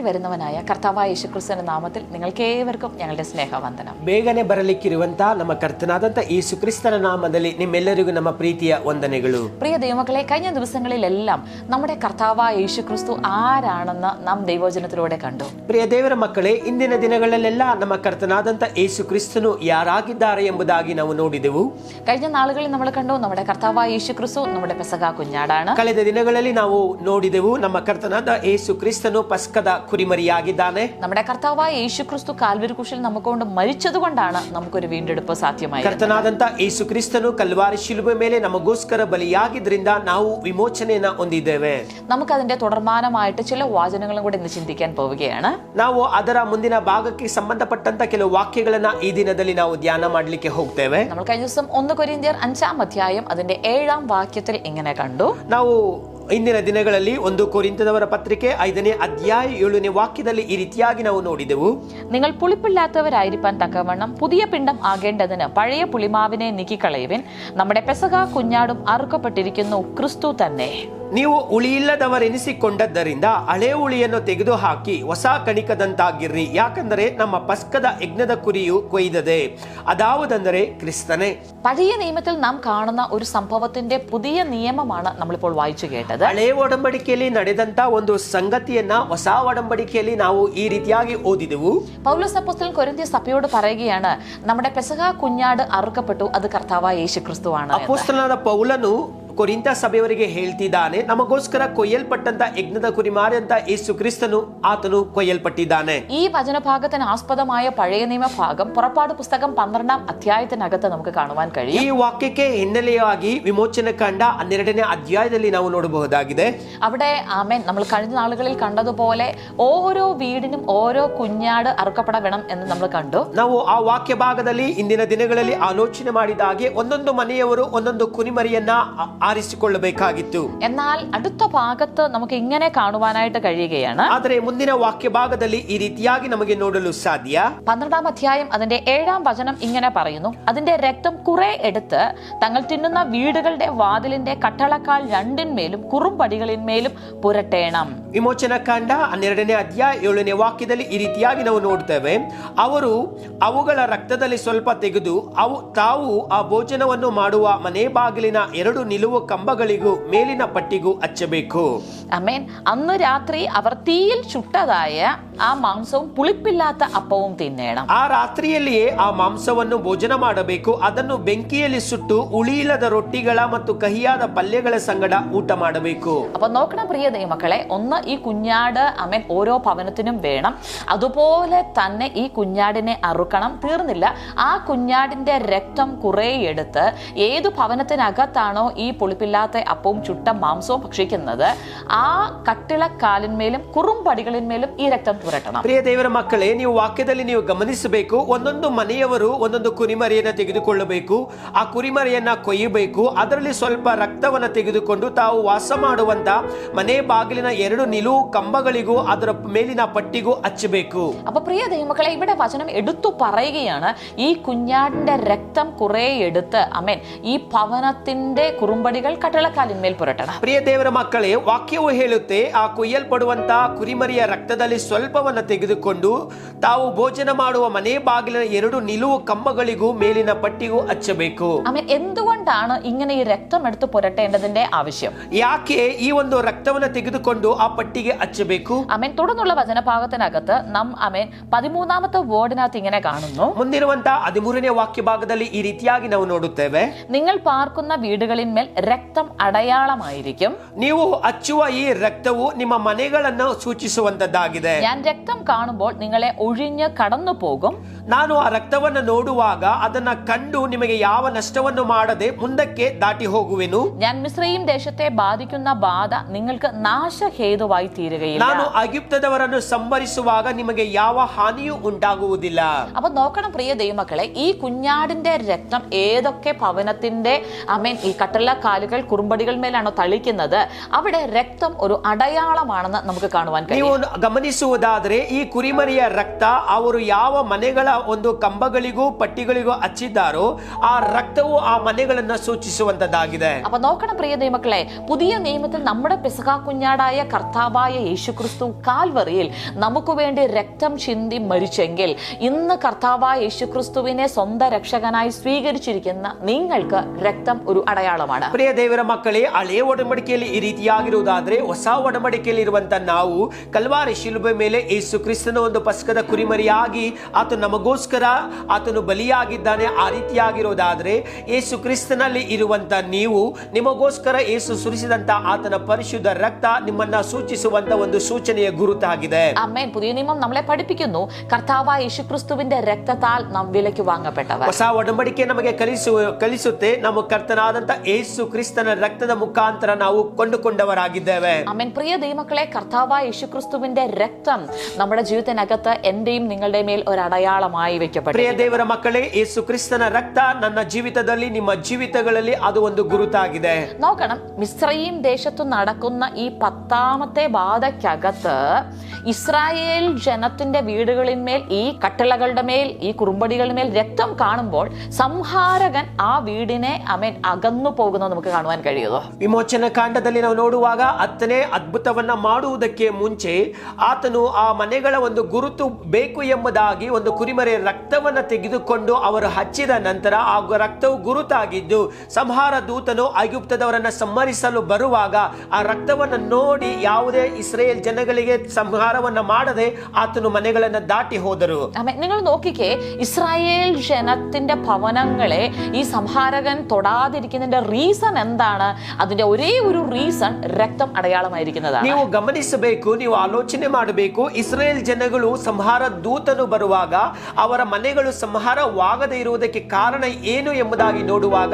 വരുന്നവനായ കർത്താവായ യേശുക്രിസ്തുവിന്റെ നാമത്തിൽ നിങ്ങൾക്ക് ഏവർക്കും ഞങ്ങളുടെ സ്നേഹവന്ദനം. ಬೇಗನೆ ಬರಲಿಕ್ಕಿರುವಂತ ನಮ್ಮ ಕರ್ತನಾದಂತ ಯೇಸು ಕ್ರಿಸ್ತನ ನಾಮದಲ್ಲಿ ನಿಮ್ಮೆಲ್ಲರಿಗೂ ನಮ್ಮ ಪ್ರೀತಿಯ ವಂದನೆಗಳು. പ്രിയ ദൈവമക്കളെ, കഴിഞ്ഞ ദിവസങ്ങളിലെല്ലാം നമ്മുടെ കർത്താവായ യേശുക്രിസ്തു ആരാണെന്ന് നാം ദൈവവചനത്തിലൂടെ കണ്ടു. ಪ್ರಿಯ ದೇವರ ಮಕ್ಕಳೇ, ಇಂದಿನ ದಿನಗಳಲ್ಲೆಲ್ಲ ನಮ್ಮ ಕರ್ತನಾದಂತ ಯೇಸು ಕ್ರಿಸ್ತನು ಯಾರಾಗಿದ್ದಾರೆ ಎಂಬುದಾಗಿ ನಾವು ನೋಡಿದೆವು. കഴിഞ്ഞ നാളുകളിൽ നമ്മൾ കണ്ടു നമ്മുടെ കർത്താവായ യേശുക്രിസ്തു നമ്മുടെ പെസഹ കുഞ്ഞാടാണ്. ಕಳೆದ ದಿನಗಳಲ್ಲಿ ನಾವು ನೋಡಿದೆವು ನಮ್ಮ ಕರ್ತನಾದ ಯೇಸು ಕ್ರಿಸ್ತನು ಪಸ್ಕದ ಕುರಿಮರಿಯಾಗಿದ್ದಾನೆ. നമ്മുടെ കർത്താവായ യേശുക്രിസ്തു കാൽവരി ക്രൂശിൽ നമുക്കൊണ്ട് മരിച്ചതുകൊണ്ടാണ് നമുക്കൊരു വീണ്ടെടുപ്പ് സാധ്യമായത്. ಕರ್ತನಾದಂತ ಯೇಸು ಕ್ರಿಸ್ತನು ಕಲ್ವಾರಿ ಶಿಲುಬೆ ಮೇಲೆ ನಮಗೋಸ್ಕರ ಬಲಿಯಾಗಿದ್ರಿಂದ ನಾವು ವಿಮೋಚನೆಯನ್ನ ಹೊಂದಿದ್ದೇವೆ. നമുക്കതിന്റെ തുടർമാനമായിട്ട് ചില വാചനങ്ങളും കൂടെ ഇന്ന് ചിന്തിക്കാൻ പോവുകയാണ്. ನಾವು ಅದರ ಮುಂದಿನ ಭಾಗಕ್ಕೆ ಸಂಬಂಧಪಟ್ಟಂತ ಕೆಲವು ವಾಕ್ಯಗಳನ್ನ ಈ ದಿನದಲ್ಲಿ ನಾವು ಧ್ಯಾನ ಮಾಡಲಿಕ್ಕೆ ಹೋಗ್ತೇವೆ. നമ്മൾ കഴിഞ്ഞ ദിവസം 1 കൊരിന്ത്യർ 5-ാം അധ്യായം അതിന്റെ 7-ാം വാക്യത്തിൽ ഇങ്ങനെ കണ്ടു. ನಾವು ಇಂದಿನ ದಿನಗಳಲ್ಲಿ 1 ಕೊರಿಂಥದವರ ಪತ್ರಿಕೆ 5ನೇ ಅಧ್ಯಾಯ 7ನೇ ವಾಕ್ಯದಲ್ಲಿ ಈ ರೀತಿಯಾಗಿ ನಾವು ನೋಡಿದೆವು. നിങ്ങൾ പുളിപ്പില്ലാത്തവരായിരിക്കാൻ തക്കവണ്ണം പുതിയ പിണ്ഡം ആകേണ്ടതിന് പഴയ പുളിമാവിനെ നീക്കിക്കളയുവിൻ. നമ്മുടെ പെസഹ കുഞ്ഞാടും അറുക്കപ്പെട്ടിരിക്കുന്നു, ക്രിസ്തു തന്നെ. ನೀವು ಉಳಿಯಿಲ್ಲದವರೆನಿಸಿಕೊಂಡದ್ದರಿಂದ ಹಳೆ ಉಳಿಯನ್ನು ತೆಗೆದುಹಾಕಿ ಹೊಸ ಕಣಿಕದಂತಾಗಿರ್ರಿ. ಯಾಕಂದರೆ ನಮ್ಮ ಪಸ್ಕದ ಯಜ್ಞದ ಕುರಿಯು ಕೊಯ್ದದೆ, ಅದಾವುದೆಂದರೆ ಕ್ರಿಸ್ತನೇ. പഴയ നിയമത്തിൽ നാം കാണുന്ന ഒരു സംഭവത്തിന്റെ പുതിയ നിയമമാണ് നമ്മളിപ്പോൾ വായിച്ചു കേട്ടത്. ಹಳೆ ಒಡಂಬಡಿಕೆಯಲ್ಲಿ ನಡೆದಂತ ಒಂದು ಸಂಗತಿಯನ್ನ ಹೊಸ ಒಡಂಬಡಿಕೆಯಲ್ಲಿ ನಾವು ಈ ರೀತಿಯಾಗಿ ಓದಿದೆವು. പൗലോസ് അപ്പോസ്തലൻ കൊരിന്ത്യ സഭയോട് പറയുകയാണ്, നമ്മുടെ പെസഹ കുഞ്ഞാട് അറുക്കപ്പെട്ടു, അത് കർത്താവായ യേശുക്രിസ്തുവാണ്. ಅಪೊಸ್ತಲನಾದ ಪೌಲನು ಕೊರಿಂಥ ಸಭೆಯವರಿಗೆ ಹೇಳ್ತಿದ್ದಾನೆ, ನಮಗೋಸ್ಕರ ಕೊಯ್ಯಲ್ಪಟ್ಟಂತ ಯಜ್ಞದ ಕುರಿಮಾರಿ ಅಂತ ಯೇಸು ಕ್ರಿಸ್ತನು ಆತನು ಕೊಯ್ಯಲ್ಪಟ್ಟಿದ್ದಾನೆ. ഈ വചനഭാഗത്തിന് ആസ്പദമായ പഴയ നിയമഭാഗം പുറപ്പാട് പുസ്തകം 12-ാം അധ്യായത്തിനകത്ത് നമുക്ക് കാണുവാൻ കഴിയും. ಈ ವಾಕ್ಯಕ್ಕೆ ಹಿನ್ನೆಲೆಯಾಗಿ ವಿಮೋಚನೆ ಕಂಡ 12ನೇ ಅಧ್ಯಾಯದಲ್ಲಿ ನಾವು ನೋಡಬಹುದಾಗಿದೆ. അവിടെ ആമേൻ നമ്മൾ കഴിഞ്ഞ നാളുകളിൽ കണ്ടതുപോലെ ഓരോ വീടിനും ഓരോ കുഞ്ഞാട് അറുക്കപ്പെടണം എന്ന് നമ്മൾ കണ്ടു. ನಾವು ಆ ವಾಕ್ಯ ಭಾಗದಲ್ಲಿ ಇಂದಿನ ದಿನಗಳಲ್ಲಿ ಆಲೋಚನೆ ಮಾಡಿದ ಹಾಗೆ ಒಂದೊಂದು ಮನೆಯವರು ಒಂದೊಂದು ಕುರಿಮರಿಯನ್ನ ಆರಿಸಿಕೊಳ್ಳಬೇಕಾಗಿತ್ತು. എന്നാൽ അടുത്ത ഭാഗത്ത് നമുക്ക് ഇങ്ങനെ കാണുവാനായിട്ട് കഴിയുകയാണ്. ಆದರೆ ಮುಂದಿನ ವಾಕ್ಯ ಭಾಗದಲ್ಲಿ ಈ ರೀತಿಯಾಗಿ ನಮಗೆ ನೋಡಲು ಸಾಧ್ಯ. 12-ാം അധ്യായം അതിന്റെ 7-ാം വചനം ഇങ്ങനെ പറയുന്നു, അതിന്റെ രക്തം കുറെ എടുത്ത് തങ്ങൾ തിന്നുന്ന വീടുകളുടെ വാതിലിന്റെ കട്ടളക്കാൽ രണ്ടിന്മേലും കുറുമ്പടികളിന്മേലും പുരട്ടേണം. ವಿಮೋಚನಾ ಕಾಂಡ 12ನೇ ಅಧ್ಯಾಯ 7ನೇ ವಾಕ್ಯದಲ್ಲಿ ಈ ರೀತಿಯಾಗಿ ನಾವು ನೋಡ್ತೇವೆ, ಅವರು ಅವುಗಳ ರಕ್ತದಲ್ಲಿ ಸ್ವಲ್ಪ ತೆಗೆದು ತಾವು ಆ ಭೋಜನವನ್ನು ಮಾಡುವ ಮನೆ ಬಾಗಿಲಿನ 2 ನಿಲುವು ಕಂಬಗಳಿಗೂ ಮೇಲಿನ ಪಟ್ಟಿಗೂ ಹಚ್ಚಬೇಕು. ആമേൻ. അന്ന് രാത്രി അവർ തീയിൽ ചുട്ടതായ ആ മാംസവും പുളിപ്പില്ലാത്ത അപ്പവും തിന്നേണം. ಆ ರಾತ್ರಿಯಲ್ಲಿಯೇ ಆ ಮಾಂಸವನ್ನು ಭೋಜನ ಮಾಡಬೇಕು. ಅದನ್ನು ಬೆಂಕಿಯಲ್ಲಿ ಸುಟ್ಟು ಉಳಿಯಿಲ್ಲದ ರೊಟ್ಟಿಗಳ ಮತ್ತು ಕಹಿಯಾದ ಪಲ್ಯಗಳ ಸಂಗಡ ಊಟ ಮಾಡಬೇಕು. അപ്പൊ നോക്കണം പ്രിയ ദൈവമക്കളെ, ഒന്ന് ഈ കുഞ്ഞാട് ആമേൻ ഓരോ ഭവനത്തിനും വേണം. അതുപോലെ തന്നെ ഈ കുഞ്ഞാടിനെ അറുക്കണം. തീർന്നില്ല, ആ കുഞ്ഞാടിന്റെ രക്തം കുറെ എടുത്ത് ഏതു ഭവനത്തിനകത്താണോ ഈ പുളിപ്പില്ലാത്ത അപ്പവും ചുട്ട മാംസവും ഭക്ഷിക്കുന്നത്, ആ കട്ടിളക്കാലിന്മേലും കുറുമ്പടികളിന്മേലും ഈ രക്തം പുരട്ടണം. ಪ್ರಿಯ ದೇವರ ಮಕ್ಕಳೇ, ನೀವು ವಾಕ್ಯದಲ್ಲಿ ನೀವು ಗಮನಿಸಬೇಕು, ಒಂದೊಂದು ಮನೆಯವರು ಒಂದೊಂದು ಕುರಿಮರಿಯನ್ನ ತೆಗೆದುಕೊಳ್ಳಬೇಕು. ಆ ಕುರಿಮರಿಯನ್ನ ಕೊಯ್ಯಬೇಕು. ಅದರಲ್ಲಿ ಸ್ವಲ್ಪ ರಕ್ತವನ್ನ ತೆಗೆದುಕೊಂಡು ತಾವು ವಾಸ ಮಾಡುವಂತ ಮನೆ ಬಾಗಿಲಿನ 2 ನಿಲುವು ಕಂಬಗಳಿಗೂ ಅದರ ಮೇಲಿನ ಪಟ್ಟಿಗೂ ಹಚ್ಚಬೇಕು. അപ്പൊ പ്രിയ ദൈവമക്കളെ, ഇവിടെ വചനം എടുത്തു പറയുകയാണ്, ഈ കുഞ്ഞാടിന്റെ രക്തം കുറെ എടുത്ത് ആമേൻ ഈ ഭവനത്തിന്റെ കുറുമ്പടികൾ കട്ടളക്കാലിന്മേൽ പുരട്ടണം. ಪ್ರಿಯ ದೇವರ ಮಕ್ಕಳೇ, ವಾಕ್ಯವು ಹೇಳುತ್ತೆ, ಆ ಕೊಯ್ಯಲ್ಪಡುವಂತ ಕುರಿಮರಿಯ ರಕ್ತದಲ್ಲಿ ಸ್ವಲ್ಪವನ್ನ ತೆಗೆದುಕೊಂಡು ತಾವು ಭೋಜನ ಮಾಡುವ ಮನೆ ಬಾಗಿಲಿನ 2 ನಿಲುವು ಕಂಬಗಳಿಗೂ ಮೇಲಿನ ಪಟ್ಟಿಗೂ ಹಚ್ಚಬೇಕು. ആമേൻ. എന്തുകൊണ്ടാണ് ഇങ്ങനെ ഈ രക്തം എടുത്ത് പുരട്ടേണ്ടതിന്റെ ആവശ്യം? ಯಾಕೆ ಈ ಒಂದು ರಕ್ತವನ್ನ ತೆಗೆದುಕೊಂಡು ಆ ಪಟ್ಟಿಗೆ ಹಚ್ಚಬೇಕು? ആമേൻ. തുടർന്നുള്ള വചനഭാഗത്തിനകത്ത് നാം ആമേൻ 13-ാമത്തെ വേർഡിനകത്ത് ഇങ്ങനെ കാണുന്നു, ಮುಂದಿರುವಂತ 13ನೇ ವಾಕ್ಯ ಭಾಗದಲ್ಲಿ ಈ ರೀತಿಯಾಗಿ ನಾವು ನೋಡುತ್ತೇವೆ, നിങ്ങൾ പാർക്കുന്ന വീടുകളിന്മേൽ രക്തം അടയാളമായിരിക്കും. ನೀವು ಹಚ್ಚುವ ಈ ರಕ್ತವು ನಿಮ್ಮ ಮನೆಗಳನ್ನು ಸೂಚಿಸುವಂತದ್ದಾಗಿದೆ. ഞാൻ രക്തം കാണുമ്പോൾ നിങ്ങളെ ഒഴിഞ്ഞ് കടന്നു പോകും. ನಾನು ಆ ರಕ್ತವನ್ನು ನೋಡುವಾಗ ಅದನ್ನ ಕಂಡು ನಿಮಗೆ ಯಾವ ನಷ್ಟವನ್ನು ಮಾಡದೆ ಮುಂದಕ್ಕೆ ದಾಟಿ ಹೋಗುವೆನು. ഞാൻ മിസ്രയീം ദേശത്തെ ബാധിക്കുന്ന ബാധ നിങ്ങൾക്ക് നാശഹേതുവായി തീരുകയില്ല. ನಾನು ಐಗುಪ್ತದವರನ್ನು ಸಂಹರಿಸುವಾಗ ನಿಮಗೆ ಯಾವ ಹಾನಿಯೂ ಉಂಟಾಗುವುದಿಲ್ಲ. അപ്പൊ നോക്കണം പ്രിയ ദൈവമക്കളെ, ഈ കുഞ്ഞാടിന്റെ രക്തം ഏതൊക്കെ ഭവനത്തിന്റെ ആമേൻ ഈ കട്ടളക്കാൽ കാലുകൾ കുറുമ്പടികൾ മേലാണോ തളിക്കുന്നത്, അവിടെ രക്തം ഒരു അടയാളമാണെന്ന് നമുക്ക് കാണുവാൻ കഴിയും. ನೀವು ಗಮನಿಸುವುದಾದ್ರೆ ಈ ಕುರಿಮರಿಯ ರಕ್ತ ಅವರು ಯಾವ ಮನೆಗಳ ಒಂದು ಕಂಬಗಳಿಗೂ ಪಟ್ಟಿಗಳಿಗೂ ಹಚ್ಚಿದ್ದಾರೋ ಆ ರಕ್ತವು ಆ ಮನೆಗಳನ್ನ ಸೂಚಿಸುವಂತದ್ದಾಗಿದೆ. അപ്പൊ നോക്കണം പ്രിയ ദൈവമക്കളെ, പുതിയ നിയമത്തിൽ നമ്മുടെ പെസഹ കുഞ്ഞാടായ കർത്താവായ യേശുക്രിസ്തു കാൽവറിയിൽ നമുക്ക് വേണ്ടി രക്തം ചിന്തി മരിച്ചെങ്കിൽ ഇന്ന് കർത്താവായ യേശുക്രിസ്തുവിനെ സ്വന്തം രക്ഷകനായി സ്വീകരിച്ചിരിക്കുന്ന നിങ്ങൾക്ക് രക്തം ഒരു അടയാളമാണ്. ಪ್ರಿಯ ದೇವರ ಮಕ್ಕಳೇ, ಹಳೆಯ ಒಡಂಬಡಿಕೆಯಲ್ಲಿ ಈ ರೀತಿಯಾಗಿರುವುದಾದ್ರೆ ಹೊಸ ಒಡಂಬಡಿಕೆಯಲ್ಲಿ ಇರುವಂತ ನಾವು ಕಲ್ವಾರಿ ಶಿಲುಬೆ ಮೇಲೆ ಯೇಸು ಕ್ರಿಸ್ತನ ಒಂದು ಪಸ್ಕದ ಕುರಿಮರಿಯಾಗಿ ಆತನು ನಮಗೋಸ್ಕರ ಆತನು ಬಲಿಯಾಗಿದ್ದಾನೆ. ಆ ರೀತಿಯಾಗಿರೋದಾದ್ರೆ ಯೇಸು ಕ್ರಿಸ್ತನಲ್ಲಿ ಇರುವಂತ ನೀವು ನಿಮಗೋಸ್ಕರ ಯೇಸು ಸುರಿಸಿದಂತ ಆತನ ಪರಿಶುದ್ಧ ರಕ್ತ ನಿಮ್ಮನ್ನ ಸೂಚಿಸುವಂತ ಒಂದು ಸೂಚನೆಯ ಗುರುತಾಗಿದೆ. ആമേൻ. പുതിയ നിയമം നമ്മളെ പഠിപ്പിക്കുന്നു കർത്താവായ യേശുക്രിസ്തുവിന്റെ രക്തത്താൽ നാം വിലയ്ക്ക് വാങ്ങപ്പെട്ടവർ. ಹೊಸ ಒಡಂಬಡಿಕೆ ನಮಗೆ ಕಲಿಸುತ್ತೆ ನಮ್ಮ ಕರ್ತನಾದಂತ ಯೇಸು ಕ್ರಿಸ್ತನ ರಕ್ತದ ಮುಖಾಂತರ ನಾವು ಕೊಂಡುಕೊಂಡವರಾಗಿದ್ದೇವೆ. ആമേൻ. പ്രിയ ദൈവമക്കളെ, കർത്താവായ യേശുക്രിസ്തുവിന്റെ രക്തം നമ്മുടെ ജീവിതത്തിനകത്ത് എന്റെയും നിങ്ങളുടെ മേൽ ഒരു അടയാളമായി വെക്കപ്പെട്ടു. ಪ್ರಿಯ ದೇವರ ಮಕ್ಕಳೇ, ಯೇಸು ಕ್ರಿಸ್ತನ ರಕ್ತ ನನ್ನ ಜೀವಿತದಲ್ಲಿ ನಿಮ್ಮ ಜೀವಿತಗಳಲ್ಲಿ ಅದು ಒಂದು ಗುರುತಾಗಿದೆ. നോക്കണം, മിസ്രയീം ദേശത്തു നടക്കുന്ന ഈ 10ാമത്തെ ബാധയ്ക്കകത്ത് ഇസ്രായേൽ ജനത്തിന്റെ വീടുകളിന്മേൽ ഈ കട്ടിളകളുടെ മേൽ ഈ കുറുമ്പടികളുടെ മേൽ രക്തം കാണുമ്പോൾ സംഹാരകൻ ആ വീടിനെ ആമേൻ അകന്നു പോകുന്നത് നമുക്ക് കാണുവാൻ കഴിയുമോ? ವಿಮೋಚನ ಕಾಂಡದಲ್ಲಿ ನಾವು ನೋಡುವಾಗ 10ನೇ ಅದ್ಭುತವನ್ನ ಮಾಡುವುದಕ್ಕೆ ಮುಂಚೆ ಆತನು ಆ ಮನೆಗಳ ಒಂದು ಗುರುತು ಬೇಕು ಎಂಬುದಾಗಿ ಒಂದು ಕುರಿಮರಿಯ ರಕ್ತವನ್ನ ತೆಗೆದುಕೊಂಡು ಅವರು ಹಚ್ಚಿದ ನಂತರ ಆ ರಕ್ತವು ಗುರುತಾಗಿದ್ದು ಸಂಹಾರ ದೂತನು ಐಗುಪ್ತದವರನ್ನ ಸಂಹರಿಸಲು ಬರುವಾಗ ಆ ರಕ್ತವನ್ನ ನೋಡಿ ಯಾವುದೇ ಇಸ್ರೇಲ್ ಜನಗಳಿಗೆ ಸಂಹಾರವನ್ನ ಮಾಡದೆ ಆತನು ಮನೆಗಳನ್ನ ದಾಟಿ ಹೋದರು. നിങ്ങൾ നോക്കിക്കേ, ഇസ്രായേൽ ജനത്തിന്റെ ഭവനങ്ങളെ ഈ സംഹാരകൻ തൊടാതിരിക്കുന്നതിന്റെ റീസൺ എന്താണ്? അതിന്റെ ഒരേ ഒരു റീസൺ രക്തം അടയാളമായിരിക്കുന്നതാണ്. ನೀವು ಗಮನಿಸಬೇಕು, ನೀವು ಆಲೋಚನೆ ಮಾಡಬೇಕು. ಇಸ್ರೇಲ್ ಜನಗಳು ಸಂಹಾರ ದೂತನು ಬರುವಾಗ ಅವರ ಮನೆಗಳು ಸಂಹಾರವಾಗದೇ ಇರುವುದಕ್ಕೆ ಕಾರಣ ಏನು ಎಂಬುದಾಗಿ ನೋಡುವಾಗ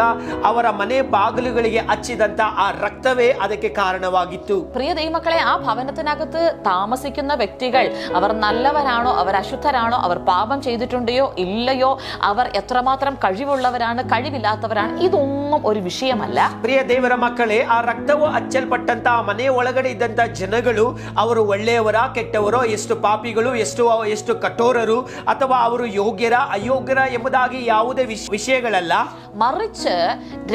ಅವರ ಮನೆ ಬಾಗಿಲುಗಳಿಗೆ ಹಚ್ಚಿದಂತ ಆ ರಕ್ತವೇ ಅದಕ್ಕೆ ಕಾರಣವಾಗಿತ್ತು. പ്രിയ ദൈവമക്കളെ, ആ ഭവനത്തിനകത്ത് താമസിക്കുന്ന വ്യക്തികൾ അവർ നല്ലവരാണോ, അവർ അശുദ്ധരാണോ, അവർ പാപം ചെയ്തിട്ടുണ്ടോ ഇല്ലയോ, അവർ എത്രമാത്രം കഴിവുള്ളവരാണ് കഴിവില്ലാത്തവരാണ്, ഇതൊന്നും ഒരു വിഷയമല്ല. ಪ್ರಿಯ ದೇವರ ಮಕ್ಕಳೇ, ಆ ರಕ್ತವು ಹಚ್ಚಲ್ಪಟ್ಟಂತ ಮನೆಯ ಒಳಗಡೆ ಇದ್ದಂತ ಜನಗಳು ಅವರು ಒಳ್ಳೆಯವರ ಕೆಟ್ಟವರೋ, ಎಷ್ಟು ಪಾಪಿಗಳು, ಎಷ್ಟು ಕಠೋರರು, ಅಥವಾ ಅವರು ಯೋಗ್ಯರ ಅಯೋಗ್ಯರ ಎಂಬುದಾಗಿ ಯಾವುದೇ ವಿಷಯಗಳಲ್ಲ. മറിച്ച്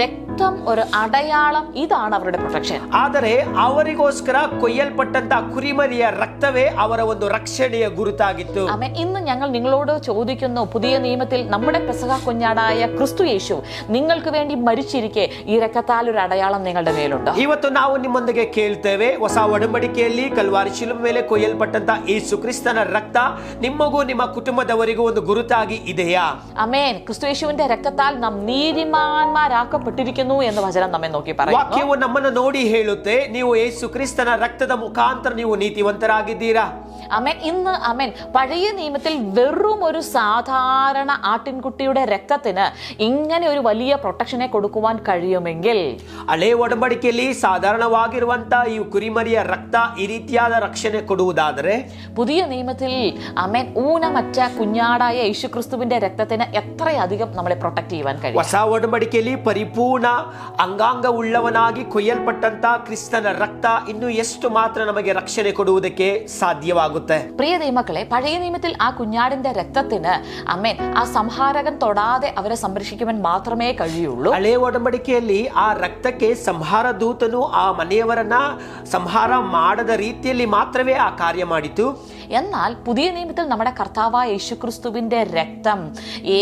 രക്തം ഒരു അടയാളം, ഇതാണ് അവരുടെ പ്രൊട്ടക്ഷൻ. ಆದರೆ ಅವರಿಗೋಸ್ಕರ ಕೊಯ್ಯಲ್ಪಟ್ಟಂತ ಕುರಿಮರಿಯ ರಕ್ತವೇ ಅವರ ಒಂದು ರಕ್ಷಣೆಯ ಗುರುತಾಗಿತ್ತು. ആമേൻ. ഇന്ന് ഞങ്ങൾ നിങ്ങളോട് ചോദിക്കുന്നു, പുതിയ നിയമത്തിൽ നമ്മുടെ പെസഹ കുഞ്ഞാടായ ക്രിസ്തു യേശു നിങ്ങൾക്ക് വേണ്ടി മരിച്ചിരിക്കെ ഈ രക്തത്താൽ ഒരു അടയാളം നിങ്ങളുടെ മേലുണ്ടോ? ಇವತ್ತು ನಾವು ನಿಮ್ಮೊಂದಿಗೆ ಕೇಳ್ತೇವೆ, ಹೊಸ ಒಡಂಬಡಿಕೆಯಲ್ಲಿ ಕಲ್ವಾರಿ ಶಿಲುಬೆ ಮೇಲೆ ಕೊಯ್ಯಲ್ಪಟ್ಟಂತ ಯೇಸು ಕ್ರಿಸ್ತನ ರಕ್ತ ನಿಮಗೂ ನಿಮ್ಮ ಕುಟುಂಬದವರಿಗೂ ಒಂದು ಗುರುತಾಗಿ ಇದೆಯಾ? ആമേൻ. ക്രിസ്തു യേശുവിന്റെ രക്തത്താൽ നാം നീതിമാന്മാരാക്കപ്പെട്ടിരിക്കുന്നു എന്ന് വചനം നമ്മെ നോക്കി പറയുന്നു. ವಾಕ್ಯವು ನಮ್ಮನ್ನು ನೋಡಿ ಹೇಳುತ್ತೆ, ನೀವು ಯೇಸು ಕ್ರಿಸ್ತನ ರಕ್ತದ ಮುಖಾಂತರ ನೀವು ನೀತಿವಂತರಾಗಿದ್ದೀರಾ. ആമേൻ. ഇന്ന് ആമേൻ, പഴയ നിയമത്തിൽ വെറും ഒരു സാധാരണ ആട്ടിൻകുട്ടിയുടെ രക്തത്തിന് ഇങ്ങനെ ഒരു വലിയ പ്രൊട്ടക്ഷനെ കൊടുക്കുവാൻ കഴിയുമെങ്കിൽ ಹಳೆ ಒಡಂಬಡಿಕೆಯಲ್ಲಿ ಸಾಧಾರಣವಾಗಿರುವಂತ ಈ ಕುರಿಮರಿಯ ರಕ್ತ ಈ ರೀತಿಯಾದ ರಕ್ಷಣೆ ಕೊಡುವುದಾದರೆ പുതിയ നിയമത്തിൽ ആമേൻ ഊനമറ്റ കുഞ്ഞാടായ യേശുക്രിസ്തുവിന്റെ രക്തത്തിന് എത്രയധികം നമ്മളെ പ്രൊട്ടക്ട് ചെയ്യുവാൻ കഴിയും. ಹೊಸ ಒಡಂಬಡಿಕೆಯಲ್ಲಿ ಪರಿಪೂರ್ಣ ಅಂಗಾಂಗ ಉಳ್ಳವನಾಗಿ ಕೊಯ್ಯಲ್ಪಟ್ಟಂತ ಕ್ರಿಸ್ತನ ರಕ್ತ ಇನ್ನು ಎಷ್ಟು ಮಾತ್ರ ನಮಗೆ ರಕ್ಷಣೆ ಕೊಡುವುದಕ್ಕೆ ಸಾಧ್ಯವಾಗುತ್ತೆ. പ്രിയ ദൈവമക്കളെ, പഴയ നിയമത്തിൽ ആ കുഞ്ഞാടിന്റെ രക്തത്തിന് ആമേൻ ആ സംഹാരകൻ തൊടാതെ അവരെ സംരക്ഷിക്കുവാൻ മാത്രമേ കഴിയുള്ളൂ. ಹಳೆ ಒಡಂಬಡಿಕೆಯಲ್ಲಿ ಆ ರಕ್ತಕ್ಕೆ ಸಂಹಾರ ದೂತನು ಆ ಮನೆಯವರನ್ನ ಸಂಹಾರ ಮಾಡದ ರೀತಿಯಲ್ಲಿ ಮಾತ್ರವೇ ಆ ಕಾರ್ಯ ಮಾಡಿತು. എന്നാൽ പുതിയ നിയമത്തിൽ നമ്മുടെ കർത്താവായ യേശുക്രിസ്തുവിന്റെ രക്തം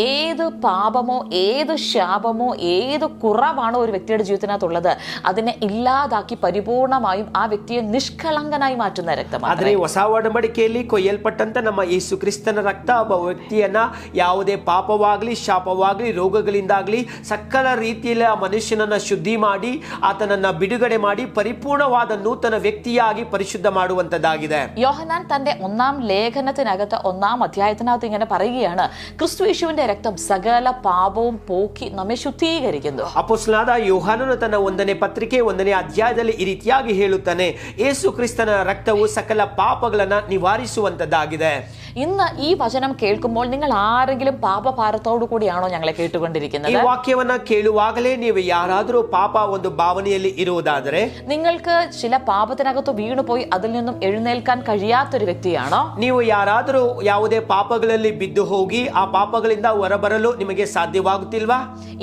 ഏത് പാപമോ, ഏത് ശാപമോ, ഏത് കുറവാണോ ഒരു വ്യക്തിയുടെ ജീവിതത്തിനകത്തുള്ളത് അതിനെ ഇല്ലാതാക്കി പരിപൂർണമായും ആ വ്യക്തിയെ നിഷ്കളങ്കനായി മാറ്റുന്ന രക്തമാണ്. ಆದರೆ ಹೊಸ ಒಡಂಬಡಿಕೆಯಲ್ಲಿ ಕೊಯ್ಯಲ್ಪಟ್ಟಂತ ನಮ್ಮ ಯೇಸು ಕ್ರಿಸ್ತನ ರಕ್ತ ಒಬ್ಬ ವ್ಯಕ್ತಿಯನ್ನ ಯಾವುದೇ ಪಾಪವಾಗ್ಲಿ, ಶಾಪವಾಗ್ಲಿ, ರೋಗಗಳಿಂದಾಗ್ಲಿ ಸಕಲ ರೀತಿಯಲ್ಲಿ ಆ ಮನುಷ್ಯನನ್ನ ಶುದ್ಧಿ ಮಾಡಿ ಆತನನ್ನ ಬಿಡುಗಡೆ ಮಾಡಿ ಪರಿಪೂರ್ಣವಾದ ನೂತನ ವ್ಯಕ್ತಿಯಾಗಿ ಪರಿಶುದ್ಧ ಮಾಡುವಂತದ್ದಾಗಿದೆ. യോഹന്നാൻ തന്റെ 1-ാം ലേഖനത്തിനകത്ത് 1-ാം അധ്യായത്തിനകത്ത് ഇങ്ങനെ പറയുകയാണ്, ക്രിസ്തു യേശുവിന്റെ രക്തം സകല പാപവും പോക്കി നമ്മെ ശുദ്ധീകരിക്കുന്നു. ಅಪೊಸ್ತಲನಾದ ಯೋಹಾನನು ತನ್ನ 1ನೇ ಪತ್ರಿಕೆ 1ನೇ ಅಧ್ಯಾಯದಲ್ಲಿ ಈ ರೀತಿಯಾಗಿ ಹೇಳುತ್ತಾನೆ, ಯೇಸು ಕ್ರಿಸ್ತನ ರಕ್ತವು ಸಕಲ ಪಾಪಗಳನ್ನ ನಿವಾರಿಸುವಂತದ್ದಾಗಿದೆ. ഇന്ന് ഈ വചനം കേൾക്കുമ്പോൾ നിങ്ങൾ ആരെങ്കിലും പാപഭാരത്തോടു കൂടിയാണോ ഞങ്ങളെ ಈ കേട്ടുകൊണ്ടിരിക്കുന്നത്? ವಾಕ್ಯವನ್ನ ಕೇಳುವಾಗಲೇ ನೀವು ಯಾರಾದರೂ ಪಾಪ ಒಂದು ಭಾವನೆಯಲ್ಲಿ ಇರುವುದಾದರೆ, നിങ്ങൾക്ക് ചില പാപത്തിനകത്ത് വീണുപോയി അതിൽ നിന്നും എഴുന്നേൽക്കാൻ കഴിയാത്തൊരു വ്യക്തിയാണോ? ನೀವು ಯಾರಾದರೂ ಯಾವುದೇ ಪಾಪಗಳಲ್ಲಿ ಬಿದ್ದು ಹೋಗಿ ಆ ಪಾಪಗಳಿಂದ ಹೊರಬರಲು ನಿಮಗೆ ಸಾಧ್ಯವಾಗುತ್ತಿಲ್ವಾ?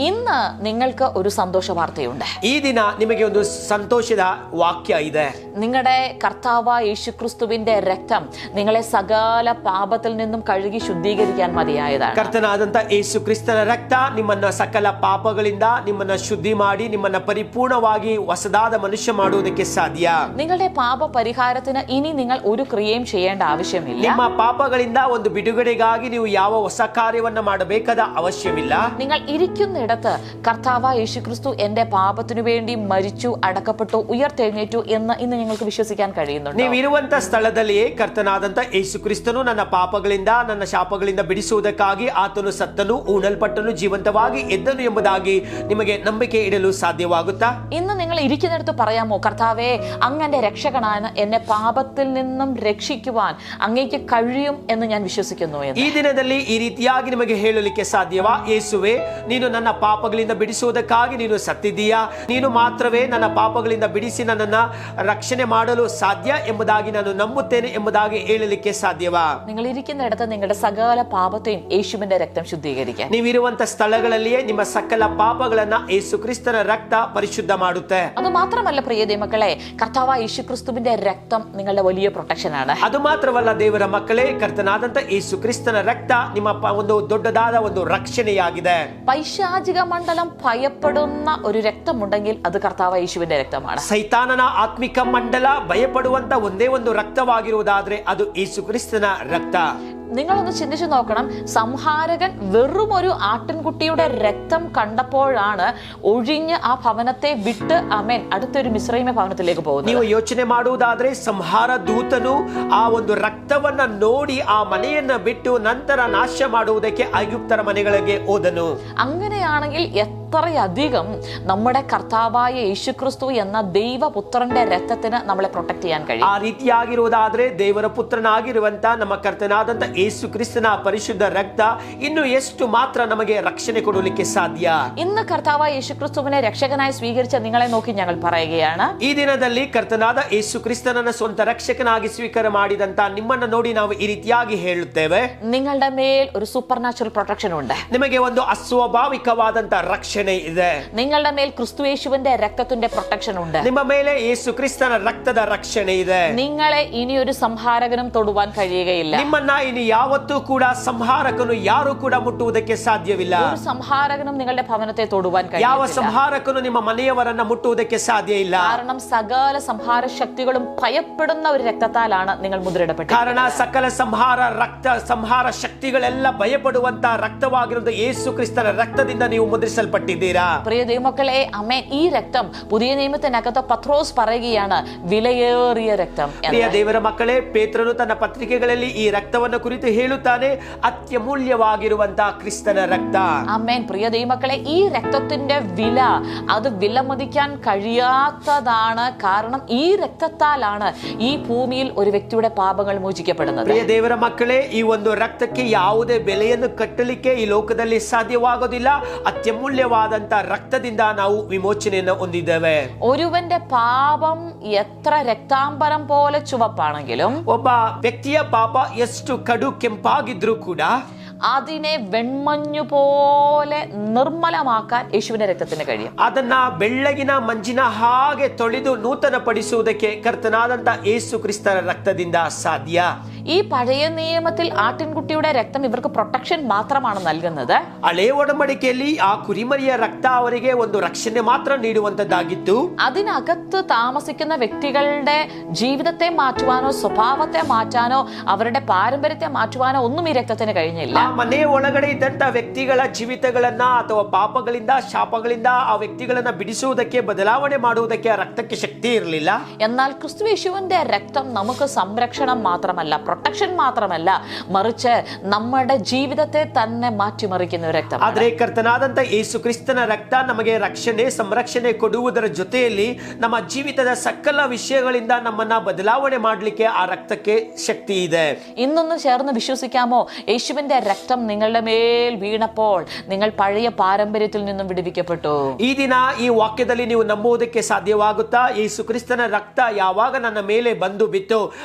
ഇന്ന് നിങ്ങൾക്ക് ഒരു സന്തോഷ വാർത്തയുണ്ട്. ಈ ದಿನ ನಿಮಗೆ ಒಂದು ಸಂತೋಷದ ವಾಕ್ಯ ಇದೆ. നിങ്ങളുടെ കർത്താവായ യേശുക്രിസ്തുവിന്റെ രക്തം നിങ്ങളെ സകല പാപത്തിൽ നിന്നും കഴുകി ശുദ്ധീകരിക്കാൻ മതിയായതാണ്. ಕರ್ತನಾದಂತ ಯೇಸು ಕ್ರಿಸ್ತನ ರಕ್ತ ನಿಮ್ಮನ್ನ ಸಕಲ ಪಾಪಗಳಿಂದ ನಿಮ್ಮನ್ನ ಶುದ್ಧಿ ಮಾಡಿ ನಿಮ್ಮನ್ನ ಪರಿಪೂರ್ಣವಾಗಿ ಹೊಸದಾದ ಮನುಷ್ಯ ಮಾಡುವುದಕ್ಕೆ ಸಾಧ್ಯ. നിങ്ങളുടെ പാപ പരിഹാരത്തിന് ഇനി നിങ്ങൾ ഒരു ക്രിയയും ചെയ്യേണ്ട ആവശ്യമില്ല. ನಿಮ್ಮ ಪಾಪಗಳಿಂದ ಒಂದು ಬಿಡುಗಡೆಗಾಗಿ ನೀವು ಯಾವ ಹೊಸ ಕಾರ್ಯವನ್ನ ಮಾಡಬೇಕಾದ ಅವಶ್ಯವಿಲ್ಲ. നിങ്ങൾ ഇരിക്കുന്നിടത്ത് കർത്താവായ യേശുക്രിസ്തു എന്റെ പാപത്തിനു വേണ്ടി മരിച്ചു, അടക്കപ്പെട്ടു, ഉയർത്തെഴുന്നേറ്റു എന്ന് ഇന്ന് നിങ്ങൾക്ക് വിശ്വസിക്കാൻ കഴിയുന്നുണ്ട്. ನೀವು ಇರುವಂತ ಸ್ಥಳದಲ್ಲಿಯೇ ಕರ್ತನಾದಂತ ಯೇಸು ಕ್ರಿಸ್ತನು ನನ್ನ ಪಾಪಗಳಿಂದ ನನ್ನ ಶಾಪಗಳಿಂದ ಬಿಡಿಸುವುದಕ್ಕಾಗಿ ಆತನು ಸತ್ತನು, ഊണಲ್ಪಟ್ಟನು, ಜೀವಂತವಾಗಿ ಎದ್ದನು ಎಂಬುದಾಗಿ ನಿಮಗೆ ನಂಬಿಕೆ ಇಡಲು ಸಾಧ್ಯವಾಗುತ್ತಾ? ഇന്ന് നിങ്ങൾ ഇരിക്കുന്നിടത്ത് പറയാമോ, കർത്താവേ, അങ്ങന്റെ രക്ഷകനാണ്, എന്നെ പാപത്തിൽ നിന്നും രക്ഷിക്കുവാൻ അങ്ങേക്ക് കഴിയും എന്ന് ഞാൻ വിശ്വസിക്കുന്നു എന്ന്. ಈ ದಿನದಲ್ಲಿ ಈ ರೀತಿಯಾಗಿ ನಿಮಗೆ ಹೇಳಲಿಕ್ಕೆ ಸಾಧ್ಯವಾ? ಯೇಸುವೆ, ನೀನು ನನ್ನ ಪಾಪಗಳಿಂದ ಬಿಡಿಸುವುದಕ್ಕಾಗಿ ನೀನು ಸತ್ತಿದ್ದೀಯಾ, ನೀನು ಮಾತ್ರವೇ ನನ್ನ ಪಾಪಗಳಿಂದ ಬಿಡಿಸಿ ನನ್ನನ್ನ ರಕ್ಷಣೆ ಮಾಡಲು ಸಾಧ್ಯ ಎಂಬುದಾಗಿ ನಾನು ನಂಬುತ್ತೇನೆ ಎಂಬುದಾಗಿ ಹೇಳಲಿಕ್ಕೆ ಸಾಧ್ಯವಾ? നിങ്ങൾ ഇരിക്കുന്നിടത്ത് നിങ്ങളുടെ സകല പാപത്തെയും യേശുവിന്റെ രക്തം ശുദ്ധീകരിക്കാൻ. ನೀವಿರುವಂತ ಸ್ಥಳಗಳಲ್ಲಿಯೇ ನಿಮ್ಮ ಸಕಲ ಪಾಪಗಳನ್ನ ಯೇಸು ಕ್ರಿಸ್ತನ ರಕ್ತ ಪರಿಶುದ್ಧ ಮಾಡುತ್ತೆ. അത് മാത്രമല്ല പ്രിയ ദൈവമക്കളെ, കർത്താവായ യേശുക്രിസ്തുവിന്റെ രക്തം നിങ്ങളുടെ വലിയ പ്രൊട്ടക്ഷൻ ആണ്. ಅದು ಮಾತ್ರವಲ್ಲ ದೇವರ ಮಕ್ಕಳೇ, ಕರ್ತನಾದಂತ ಯೇಸು ಕ್ರಿಸ್ತನ ರಕ್ತ ನಿಮ್ಮ ಒಂದು ದೊಡ್ಡದಾದ ಒಂದು ರಕ್ಷಣೆಯಾಗಿದೆ. പൈശാചിക മണ്ഡലം ഭയപ്പെടുന്ന ഒരു രക്തമുണ്ടെങ്കിൽ അത് കർത്താവായ യേശുവിന്റെ രക്തമാണ്. ಸೈತಾನನ ಆತ್ಮಿಕ ಮಂಡಲ ಭಯಪಡುವಂತ ಒಂದೇ ಒಂದು ರಕ್ತವಾಗಿರುವುದಾದ್ರೆ ಅದು ಯೇಸು ಕ್ರಿಸ್ತನ ರಕ್ತ. നിങ്ങളൊന്ന് ചിന്തിച്ചു നോക്കണം. സംഹാരകൻ വെറും ഒരു ആട്ടിൻകുട്ടിയുടെ രക്തം കണ്ടപ്പോഴാണ് ഒഴിഞ്ഞ് ആ ഭവനത്തെ വിട്ട് അമേൻ അടുത്തൊരു മിസ്രൈമ ഭവനത്തിലേക്ക് പോകുന്നത്. ನೀವು ಯೋಚನೆ ಮಾಡುವುದಾದ್ರೆ ಸಂಹಾರ ದೂತನು ಆ ಒಂದು ರಕ್ತವನ್ನ ನೋಡಿ ಆ ಮನೆಯನ್ನ ಬಿಟ್ಟು ನಂತರ ನಾಶ ಮಾಡುವುದಕ್ಕೆ ಐಗುಪ್ತರ ಮನೆಗಳಿಗೆ ಹೋದನು. അങ്ങനെയാണെങ്കിൽ എത്രയധികം നമ്മുടെ കർത്താവായ യേശുക്രിസ്തു എന്ന ദൈവപുത്രന്റെ രക്തത്തിന് നമ്മളെ പ്രൊട്ടക്ട് ചെയ്യാൻ കഴിയും. ಆ ರೀತಿಯಾಗಿರುವುದಾದ್ರೆ ದೇವರ ಪುತ್ರನಾಗಿರುವಂತ ನಮ್ಮ ಕರ್ತನಾದಂತ ಯೇಸು ಕ್ರಿಸ್ತನ ಪರಿಶುದ್ಧ ರಕ್ತ ಇನ್ನು ಎಷ್ಟು ಮಾತ್ರ ನಮಗೆ ರಕ್ಷಣೆ ಕೊಡಲಿಕ್ಕೆ ಸಾಧ್ಯ. ഇന്ന് കർത്താവായ യേശുക്രിസ്തുവിനെ രക്ഷകനായി സ്വീകരിച്ച നിങ്ങളെ നോക്കി ഞങ്ങൾ പറയുകയാണ്, ಈ ದಿನದಲ್ಲಿ ಕರ್ತನಾದ ಯೇಸು ಕ್ರಿಸ್ತನನ್ನ ಸ್ವಂತ ರಕ್ಷಕನಾಗಿ ಸ್ವೀಕಾರ ಮಾಡಿದಂತ ನಿಮ್ಮನ್ನ ನೋಡಿ ನಾವು ಈ ರೀತಿಯಾಗಿ ಹೇಳುತ್ತೇವೆ, നിങ്ങളുടെ മേൽ ഒരു സൂപ്പർ നാച്ചുറൽ പ്രൊട്ടക്ഷൻ ഉണ്ട്. ನಿಮಗೆ ಒಂದು ಅಸ್ವಾಭಾವಿಕವಾದಂತ ರಕ್ಷಣೆ ಇದೆ. നിങ്ങളുടെ മേൽ ക്രിസ്തു യേശുവിന്റെ രക്തത്തിന്റെ പ്രൊട്ടക്ഷൻ ഉണ്ട്. ನಿಮ್ಮ ಮೇಲೆ ಯೇಸು ಕ್ರಿಸ್ತನ ರಕ್ತದ ರಕ್ಷಣೆ ಇದೆ. നിങ്ങളെ ഇനി ഒരു സംഹാരകനും തൊടുവാൻ കഴിയുകയില്ല. ನಿಮ್ಮನ್ನ ಇನ್ನು ಯಾವತ್ತೂ ಕೂಡ ಸಂಹಾರಕನು ಯಾರು ಕೂಡ ಮುಟ್ಟುವುದಕ್ಕೆ ಸಾಧ್ಯವಿಲ್ಲ. ഒരു സംഹാരകനും നിങ്ങളുടെ ഭവനത്തെ തൊടുവാൻ ಯಾವ കഴിയില്ല. ಸಂಹಾರಕನು ನಿಮ್ಮ ಮನೆಯವರನ್ನ ಮುಟ್ಟುವುದಕ್ಕೆ ಸಾಧ್ಯ ಇಲ್ಲ. കാരണം സകല സംഹാര ശക്തികളും ഭയപ്പെടുന്ന ഒരു രക്തത്താലാണ് നിങ്ങൾ മുദ്രയിടപ്പെട്ടത്. ಕಾರಣ ಸಕಲ ಸಂಹಾರ ಶಕ್ತಿಗಳೆಲ್ಲ ಭಯಪಡುವಂತ ರಕ್ತವಾಗಿರುವುದು ಯೇಸು ಕ್ರಿಸ್ತನ ರಕ್ತದಿಂದ ನೀವು ಮುದ್ರಿಸಲ್ಪಟ್ಟಿದ್ದೀರಾ. പ്രിയ ദൈവമക്കളെ, അമേൻ, ഈ രക്തം പുതിയ നിയമത്തിനകത്ത് പത്രോസ് പറയുകയാണ് വിലയേറിയ രക്തം എന്ന്. ಪ್ರಿಯ ದೇವರ ಮಕ್ಕಳೇ, ಪೇತ್ರನು ತನ್ನ ಪತ್ರಿಕೆಗಳಲ್ಲಿ ಈ ರಕ್ತವನ್ನು ಕುರಿತು ಹೇಳುತ್ತಾನೆ, ಅತ್ಯಮೂಲ್ಯವಾಗಿರುವಂತಹ ಕ್ರಿಸ್ತನ ರಕ್ತ. അമേൻ. പ്രിയ ദൈവമക്കളെ, ഈ രക്തത്തിന്റെ വില അത് വിലമതിക്കാൻ കഴിയാത്തതാണ്. കാരണം ഈ രക്തത്താലാണ് ഈ ഭൂമിയിൽ ഒരു വ്യക്തിയുടെ പാപങ്ങൾ മോചിക്കപ്പെടുന്നത്. ಪ್ರಿಯ ದೇವರ ಮಕ್ಕಳೇ, ಈ ಒಂದು ರಕ್ತಕ್ಕೆ ಯಾವುದೇ ಬೆಲೆಯನ್ನು ಕಟ್ಟಲಿಕ್ಕೆ ಈ ಲೋಕದಲ್ಲಿ ಸಾಧ್ಯವಾಗೋದಿಲ್ಲ. ಅತ್ಯಮೂಲ್ಯವಾದಂತ ರಕ್ತದಿಂದ ನಾವು ವಿಮೋಚನೆಯನ್ನು ಹೊಂದಿದ್ದೇವೆ. ഒരുവന്റെ പാപം എത്ര രക്താംബരം പോലെ ചുവപ്പാണെങ്കിലും ಒಬ್ಬ ವ್ಯಕ್ತಿಯ ಪಾಪ ಎಷ್ಟು ಕಡು ಕೆಂಪಾಗಿದ್ರೂ ಕೂಡ അതിനെ വെൺമഞ്ഞു പോലെ നിർമ്മലമാക്കാൻ യേശുവിന്റെ രക്തത്തിന് കഴിയും. ಅದನ್ನ ಬೆಳ್ಳಗಿನ ಮಂಜಿನ ಹಾಗೆ ತೊಳೆದು ನೂತನ ಪಡಿಸುವುದಕ್ಕೆ ಕರ್ತನಾದಂತ ಯೇಸು ಕ್ರಿಸ್ತನ ರಕ್ತದಿಂದ ಸಾಧ್ಯ. ഈ പഴയ നിയമത്തിൽ ആട്ടിൻകുട്ടിയുടെ രക്തം ഇവർക്ക് പ്രൊട്ടക്ഷൻ മാത്രമാണ് നൽകുന്നത്. ಹಳೆ ಒಡಂಬಡಿಕೆಯಲ್ಲಿ ಆ ಕುರಿಮರಿಯ ರಕ್ತ ಅವರಿಗೆ ಒಂದು ರಕ್ಷಣೆ ಮಾತ್ರ ನೀಡುವಂತದ್ದಾಗಿತ್ತು. അതിനകത്ത് താമസിക്കുന്ന വ്യക്തികളുടെ ജീവിതത്തെ മാറ്റുവാനോ സ്വഭാവത്തെ മാറ്റാനോ അവരുടെ പാരമ്പര്യത്തെ മാറ്റുവാനോ ഒന്നും ഈ രക്തത്തിന് കഴിഞ്ഞില്ല. ಆ ಮನೆಯ ಒಳಗಡೆ ಇದ್ದಂತ ವ್ಯಕ್ತಿಗಳ ಜೀವಿತಗಳನ್ನ ಅಥವಾ ಪಾಪಗಳಿಂದ ಶಾಪಗಳಿಂದ ಆ ವ್ಯಕ್ತಿಗಳನ್ನ ಬಿಡಿಸುವುದಕ್ಕೆ ಬದಲಾವಣೆ ಮಾಡುವುದಕ್ಕೆ ಆ രക്തಕ್ಕೆ ശക്തി ഇരലില്ല. എന്നാൽ ക്രിസ്തുയേശുവിന്റെ രക്തം നമുക്ക് സംരക്ഷണം മാത്രമല്ല, പ്രൊട്ടക്ഷൻ മാത്രമല്ല, മറിച്ച് നമ്മുടെ ജീവിതത്തെ തന്നെ മാറ്റിമറിക്കുന്ന ഒരു രക്തം. ಆದ್ರೆ ಕರ್ತನಾದಂತ ಯೇಸು ಕ್ರಿಸ್ತನ ರಕ್ತ ನಮಗೆ ರಕ್ಷಣೆ ಸಂರಕ್ಷಣೆ ಕೊಡುವುದರ ಜೊತೆಯಲ್ಲಿ ನಮ್ಮ ಜೀವಿತದ ಸಕಲ ವಿಷಯಗಳಿಂದ ನಮ್ಮನ್ನ ಬದಲಾವಣೆ ಮಾಡಲಿಕ್ಕೆ ಆ ರಕ್ತಕ್ಕೆ ಶಕ್ತಿ ಇದೆ. ഇന്നൊന്ന് ചേർന്ന് വിശ്വസിക്കാമോ? യേശുവിന്റെ രക്തം നിങ്ങളുടെ മേൽ വീണപ്പോൾ നിങ്ങൾ പഴയ പാരമ്പര്യത്തിൽ നിന്നും വിടുവിക്കപ്പെട്ടു. ಈ ದಿನ ಈ ವಾಕ್ಯದಲ್ಲಿ ನೀವು ನಂಬುವುದಕ್ಕೆ ಸಾಧ್ಯವಾಗುತ್ತಾ? ಯೇಸು ಕ್ರಿಸ್ತನ ರಕ್ತ ಯಾವಾಗ ನನ್ನ ಮೇಲೆ ಬಂದು ಬಿತ್ತು,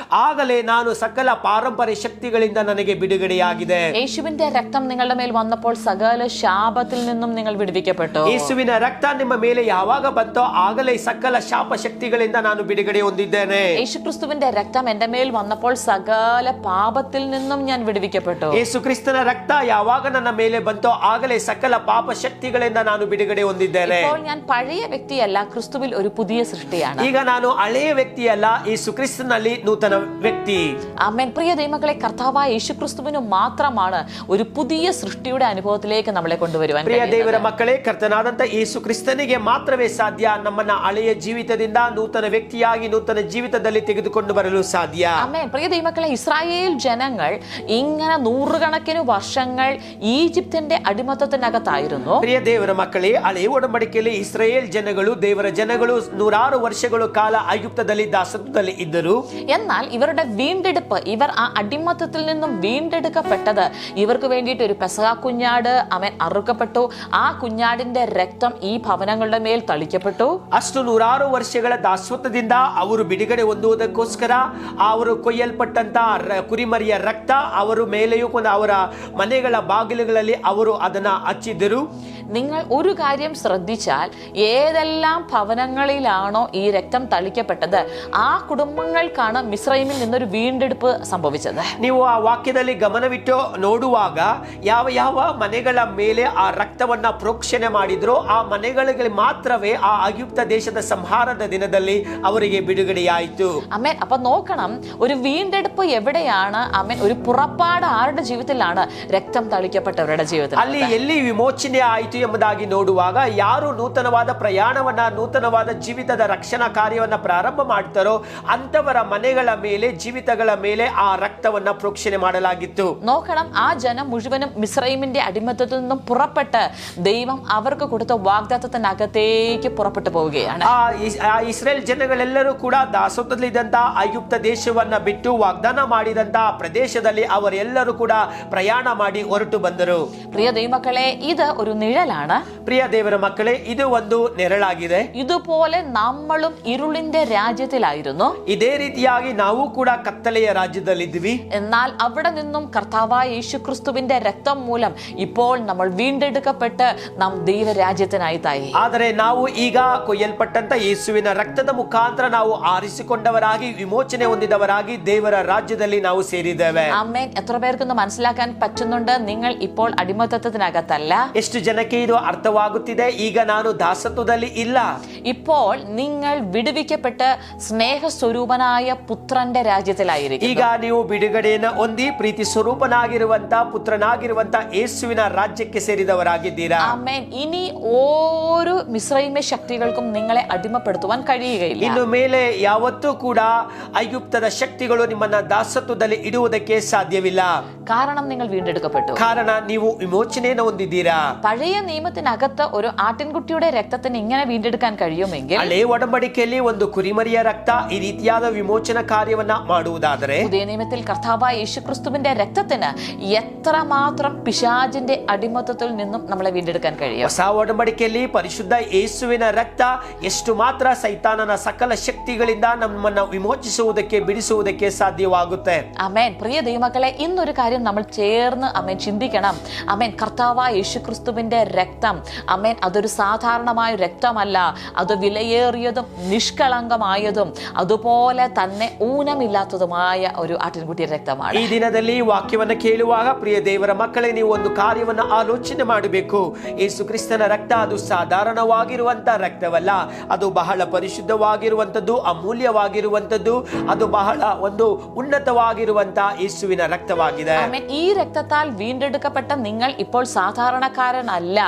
ಆಗಲೇ ನಾನು ಸಕಲ ಪಾರಂಪರ್ಯ ಶಕ್ತಿಗಳಿಂದ ನನಗೆ ಬಿಡುಗಡೆಯಾಗಿದೆ. യേശുവിന്റെ രക്തം നിങ്ങളുടെ മേൽ വന്നപ്പോൾ സകല ശാപത്തിൽ നിന്നും നിങ്ങൾ വിടുവിക്കപ്പെട്ടു. ಯೇಸುವಿನ ರಕ್ತ ನಿಮ್ಮ ಮೇಲೆ ಯಾವಾಗ ಬಂತೋ ಆಗಲೇ ಸಕಲ ಶಾಪ ಶಕ್ತಿಗಳಿಂದ ನಾನು ಬಿಡುಗಡೆ ಹೊಂದಿದ್ದೇನೆ. യേശുക്രിസ്തുവിന്റെ രക്തം എന്റെ മേൽ വന്നപ്പോൾ സകല പാപത്തിൽ നിന്നും ഞാൻ വിടുവിക്കപ്പെട്ടു. ಯೇಸು ಕ್ರಿಸ್ತನ ರಕ್ತ ಯಾವಾಗ ನನ್ನ ಮೇಲೆ ಬಂತೋ ಆಗಲೇ ಸಕಲ ಪಾಪ ಶಕ್ತಿಗಳಿಂದ ನಾನು ಬಿಡುಗಡೆ ಹೊಂದಿದ್ದೇನೆ. ഇപ്പോൾ ഞാൻ പഴയ വ്യക്തിയല്ല, ക്രിസ്തുവിൽ ഒരു പുതിയ സൃഷ്ടിയാണ്. ಈಗ ನಾನು ಹಳೆಯ ವ್ಯಕ್ತಿಯಲ್ಲ, ಯೇಸು ಕ್ರಿಸ್ತನಲ್ಲಿ ನೂತನ ವ್ಯಕ್ತಿ. ആമേൻ. പ്രിയ ദൈവമക്കളെ, കർത്താവായ യേശുക്രിസ്തുവിന് മാത്രമാണ് ഒരു പുതിയ സൃഷ്ടിയുടെ അനുഭവത്തിലേക്ക് നമ്മളെ കൊണ്ടുവരുവാൻ ಪ್ರಿಯ കഴിയുന്നത്. ದೇವರ ಮಕ್ಕಳೇ, ಕರ್ತನಾದಂತ ಯೇಸು ಕ್ರಿಸ್ತನಿಗೆ ಮಾತ್ರವೇ ಸಾಧ್ಯ ನಮ್ಮನ್ನ ಹಳೆಯ ಜೀವಿತದಿಂದ ನೂತನ ವ್ಯಕ್ತಿಯಾಗಿ ನೂತನ ಜೀವಿತದಲ್ಲಿ ತೆಗೆದುಕೊಂಡು ಬರಲು ಸಾಧ್ಯ. ആമേൻ. പ്രിയ ദൈവമക്കളെ, ഇസ്രായേൽ ജനങ്ങൾ ഇങ്ങനെ നൂറുകണക്കിന് വർഷങ്ങൾ ഈജിപ്തിന്റെ അടിമത്തത്തിനകത്തായിരുന്നു. ಪ್ರಿಯ ದೇವರ ಮಕ್ಕಳೇ, ಹಳೆಯ ಒಡಂಬಡಿಕೆಯಲ್ಲಿ ಇಸ್ರಾಯೇಲ್ ಜನಗಳು ದೇವರ ಜನಗಳು 100 ವರ್ಷಗಳು ಕಾಲ ಐಗುಪ್ತದಲ್ಲಿ ದಾಸತ್ವದಲ್ಲಿ ಇದ್ದರು. എന്നാൽ ഇവരുടെ വീണ്ടെടുപ്പ്, ഇവർ ആ അടിമത്തത്തിൽ നിന്നും വീണ്ടെടുക്കപ്പെട്ടത് ഇവർക്ക് വേണ്ടിയിട്ട് ഒരു പെസഹ കുഞ്ഞാട് അവൻ അറുക്കപ്പെട്ടു. ആ കുഞ്ഞാടിന്റെ രക്തം ഈ ഭവനങ്ങളുടെ മേൽ തളിക്കപ്പെട്ടു. ಅಷ್ಟು 100 ವರ್ಷಗಳ ದಾಸತ್ವದಿಂದ ಅವರು ಬಿಡುಗಡೆ ಹೊಂದುವುದಕ್ಕೋಸ್ಕರ ಅವರು ಕೊಯ್ಯಲ್ಪಟ್ಟಂತ ಕುರಿಮರಿಯ ರಕ್ತ ಅವರ ಮೇಲೆಯೂ ಅವರ ಮನೆಗಳ ಬಾಗಿಲುಗಳಲ್ಲಿ ಅವರು ಅದನ್ನ ಹಚ್ಚಿದ್ದರು. നിങ്ങൾ ഒരു കാര്യം ശ്രദ്ധിച്ചാൽ, ഏതെല്ലാം ഭവനങ്ങളിലാണോ ഈ രക്തം തളിക്കപ്പെട്ടത്, ആ കുടുംബങ്ങൾക്കാണ് മിസ്രൈമിൽ നിന്നൊരു വീണ്ടെടുപ്പ് സംഭവിച്ചത്. ನೀವು ಆ ವಾಕ್ಯದಲ್ಲಿ ಗಮನವಿಟ್ಟು ನೋಡುವಾಗ ಯಾವ ಯಾವ ಮನೆಗಳ ಮೇಲೆ ಆ ರಕ್ತವನ್ನ ಪ್ರೋಕ್ಷಣೆ ಮಾಡಿದ್ರು ಆ ಮನೆಗಳಿಗೆ ಮಾತ್ರವೇ ಆ ಐಗುಪ್ತ ದೇಶದ ಸಂಹಾರದ ದಿನದಲ್ಲಿ ಅವರಿಗೆ ಬಿಡುಗಡೆಯಾಯಿತು. അമേൻ. അപ്പൊ നോക്കണം, ഒരു വീണ്ടെടുപ്പ് എവിടെയാണ്? അമേൻ. ഒരു പുറപ്പാട് ആരുടെ ജീവിതത്തിലാണ്? രക്തം തളിക്കപ്പെട്ടവരുടെ ജീവിതത്തിൽ. ಅಲ್ಲಿ ಎಲ್ಲಿ ವಿಮೋಚನೆ ಆಯಿತು ಎಂಬುದಾಗಿ ನೋಡುವಾಗ, ಯಾರು ನೂತನವಾದ ಪ್ರಯಾಣವನ್ನ ನೂತನವಾದ ಜೀವಿತದ ರಕ್ಷಣಾ ಕಾರ್ಯವನ್ನ ಪ್ರಾರಂಭ ಮಾಡ್ತಾರೋ ಅಂತವರ ಮನೆಗಳ ಮೇಲೆ ಜೀವಿತಗಳ ಮೇಲೆ ಆ ರಕ್ತವನ್ನ ಪ್ರೋಕ್ಷಣೆ ಮಾಡಲಾಗಿತ್ತು. നോക്കണം, ആ ജനം മുഴുവനും മിസ്രൈമിന്റെ അടിമത്തത്തിൽ നിന്നും പുറപ്പെട്ട് ദൈവം അവർക്ക് കൊടുത്ത വാഗ്ദത്തത്തിനകത്തേക്ക് പുറപ്പെട്ടു പോവുകയാണ്. ಆ ಇಸ್ರೇಲ್ ಜನಗಳೆಲ್ಲರೂ ಕೂಡ ದಾಸತ್ವದಲ್ಲಿದ್ದಂತ ಐಗುಪ್ತ ದೇಶವನ್ನ ಬಿಟ್ಟು ವಾಗ್ದಾನ ಮಾಡಿದಂತ ಪ್ರದೇಶದಲ್ಲಿ ಅವರೆಲ್ಲರೂ ಕೂಡ ಪ್ರಯಾಣ ಮಾಡಿ ಹೊರಟು ಬಂದರು. പ്രിയ ദൈവമക്കളെ, ഇത് ഒരു നിഴലാണ്. ಪ್ರಿಯ ದೇವರ ಮಕ್ಕಳೇ, ಇದು ಒಂದು ನೆರಳಾಗಿದೆ. ഇതുപോലെ നമ്മളും ഇരുളിന്റെ രാജ്യത്തിലായിരുന്നു. ಇದೇ ರೀತಿಯಾಗಿ ನಾವು ಕೂಡ ಕತ್ತಲೆಯ ರಾಜ್ಯದಲ್ಲಿದ್ವಿ. എന്നാൽ അവിടെ നിന്നും കർത്താവായ യേശുക്രിസ്തുവിന്റെ രക്തം മൂലം ഇപ്പോൾ നമ്മൾ വീണ്ടെടുക്കപ്പെട്ട് നാം ദൈവരാജ്യത്തിനായി തായി. ಆದರೆ ನಾವು ಈಗ ಕೊಯ್ಯಲ್ಪಟ್ಟಂತ ಯೇಸುವಿನ ರಕ್ತದ ಮುಖಾಂತರ ನಾವು ಆರಿಸಿಕೊಂಡವರಾಗಿ ವಿಮೋಚನೆ ಹೊಂದಿದವರಾಗಿ ದೇವರ ರಾಜ್ಯದಲ್ಲಿ ನಾವು ಸೇರಿದ್ದೇವೆ. ആമേൻ. എത്ര പേർക്കൊന്ന് മനസ്സിലാക്കാൻ പറ്റുന്നുണ്ട്? നിങ്ങൾ ഇപ്പോൾ അടിമത്തത്തിനകത്തല്ല. ಎಷ್ಟು ಜನಕ್ಕೆ ಇದು ಅರ್ಥವಾಗುತ್ತಿದೆ? ಈಗ ನಾನು ದಾಸತ್ವದಲ್ಲಿ ಇಲ್ಲ. ഇപ്പോൾ നിങ്ങൾ വിടുവിക്കപ്പെട്ട് സ്നേഹസ്വരൂപനായ പുത്രന്റെ രാജ്യത്തിലായിരിക്കും. ಈಗ ನೀವು ಬಿಡುಗಡೆಯನ್ನು ಹೊಂದಿ ಪ್ರೀತಿ ಸ್ವರೂಪನಾಗಿರುವಂತ ಪುತ್ರನಾಗಿರುವಂತ ಯೇಸುವಿನ ರಾಜ್ಯಕ್ಕೆ ಸೇರಿದವರಾಗಿದ್ದೀರಾ. ആമേൻ. ഇനി ഓരോ മിസ്രൈമ ശക്തികൾക്കും നിങ്ങളെ അടിമപ്പെടുത്തുവാൻ കഴിയുകയില്ല. ಇನ್ನು ಮೇಲೆ ಯಾವತ್ತೂ ಕೂಡ ಐಗುಪ್ತದ ಶಕ್ತಿಗಳು ನಿಮ್ಮನ್ನ ದಾಸತ್ವದಲ್ಲಿ ಇಡುವುದಕ್ಕೆ ಸಾಧ್ಯವಿಲ್ಲ. കാരണം നിങ്ങൾ വീണ്ടെടുക്കപ്പെട്ടു. ಕಾರಣ ನೀವು ವಿಮೋಚನೆಯನ್ನು ಹೊಂದಿದ್ದೀರಾ. പഴയ നിയമത്തിനകത്ത് ഒരു ആട്ടിൻകുട്ടിയുടെ രക്തത്തിന് ഇങ്ങനെ വീണ്ടെടുക്കാൻ കഴിയുമെങ്കിൽ, ಹಳೆ ಒಡಂಬಡಿಕೆಯಲ್ಲಿ ಒಂದು ಕುರಿಮರಿಯ ರಕ್ತ ಈ ರೀತಿಯಾದ ವಿಮೋಚನಾ ಕಾರ್ಯವನ್ನ ಮಾಡುವುದಾದರೆ, പുതിയ നിയമത്തിൽ കർത്താവായ യേശുക്രിസ്തുവിന്റെ രക്തത്തിന് എത്രമാത്രം പിശാചിന്റെ അടിമത്തത്തിൽ നിന്നും നമ്മളെ വീണ്ടെടുക്കാൻ കഴിയും. ಹೊಸ ಒಡಂಬಡಿಕೆಯಲ್ಲಿ ಪರಿಶುದ್ಧ ಯೇಸುವಿನ ರಕ್ತ ಎಷ್ಟು ಮಾತ್ರ ಸೈತಾನನ ಸಕಲ ಶಕ್ತಿಗಳಿಂದ ನಮ್ಮನ್ನ ವಿಮೋಚಿಸುವುದಕ್ಕೆ ಬಿಡಿಸುವುದಕ್ಕೆ ಸಾಧ್ಯವಾಗುತ್ತೆ. ആമേൻ. പ്രിയ ദൈവമക്കളെ, ഇന്നൊരു കാര്യം നമ്മൾ ചേർന്ന് ചിന്തിക്കണം. ആമേൻ. കർത്താവായ യേശുക്രിസ്തുവിന്റെ രക്തം ആമേൻ അതൊരു സാധാരണമായ രക്തമല്ല, അത് വിലയേറിയതും നിഷ്കളങ്കമായതും അതുപോലെ തന്നെ ഊനമില്ലാത്തതുമായ ഒരു ആട്ടിൻകുട്ടിയുടെ രക്തമാണ്. ಈ ದಿನದಲ್ಲಿ ವಾಕ್ಯವನ್ನು ಕೇಳುವಾಗ ಪ್ರಿಯ ದೇವರ ಮಕ್ಕಳೇ, ನೀವು ಒಂದು ಕಾರ್ಯವನ್ನು ಆಲೋಚನೆ ಮಾಡಬೇಕು. ಯೇಸು ಕ್ರಿಸ್ತನ ರಕ್ತ ಅದು ಸಾಧಾರಣವಾಗಿರುವಂತ ರಕ್ತವಲ್ಲ, ಅದು ಬಹಳ ಪರಿಶುದ್ಧವಾಗಿರುವಂತದ್ದು, ಅಮೂಲ್ಯವಾಗಿರುವಂತದ್ದು, ಅದು ಬಹಳ ಒಂದು ಉನ್ನತವಾಗಿರುವಂತ ಯೇಸುವಿನ ರಕ್ತವಾಗಿದೆ. ആമേൻ. ഈ രക്തത്താൽ വീണ്ടെടുക്കപ്പെട്ട നിങ്ങൾ ഇപ്പോൾ സാധാരണക്കാരനല്ല,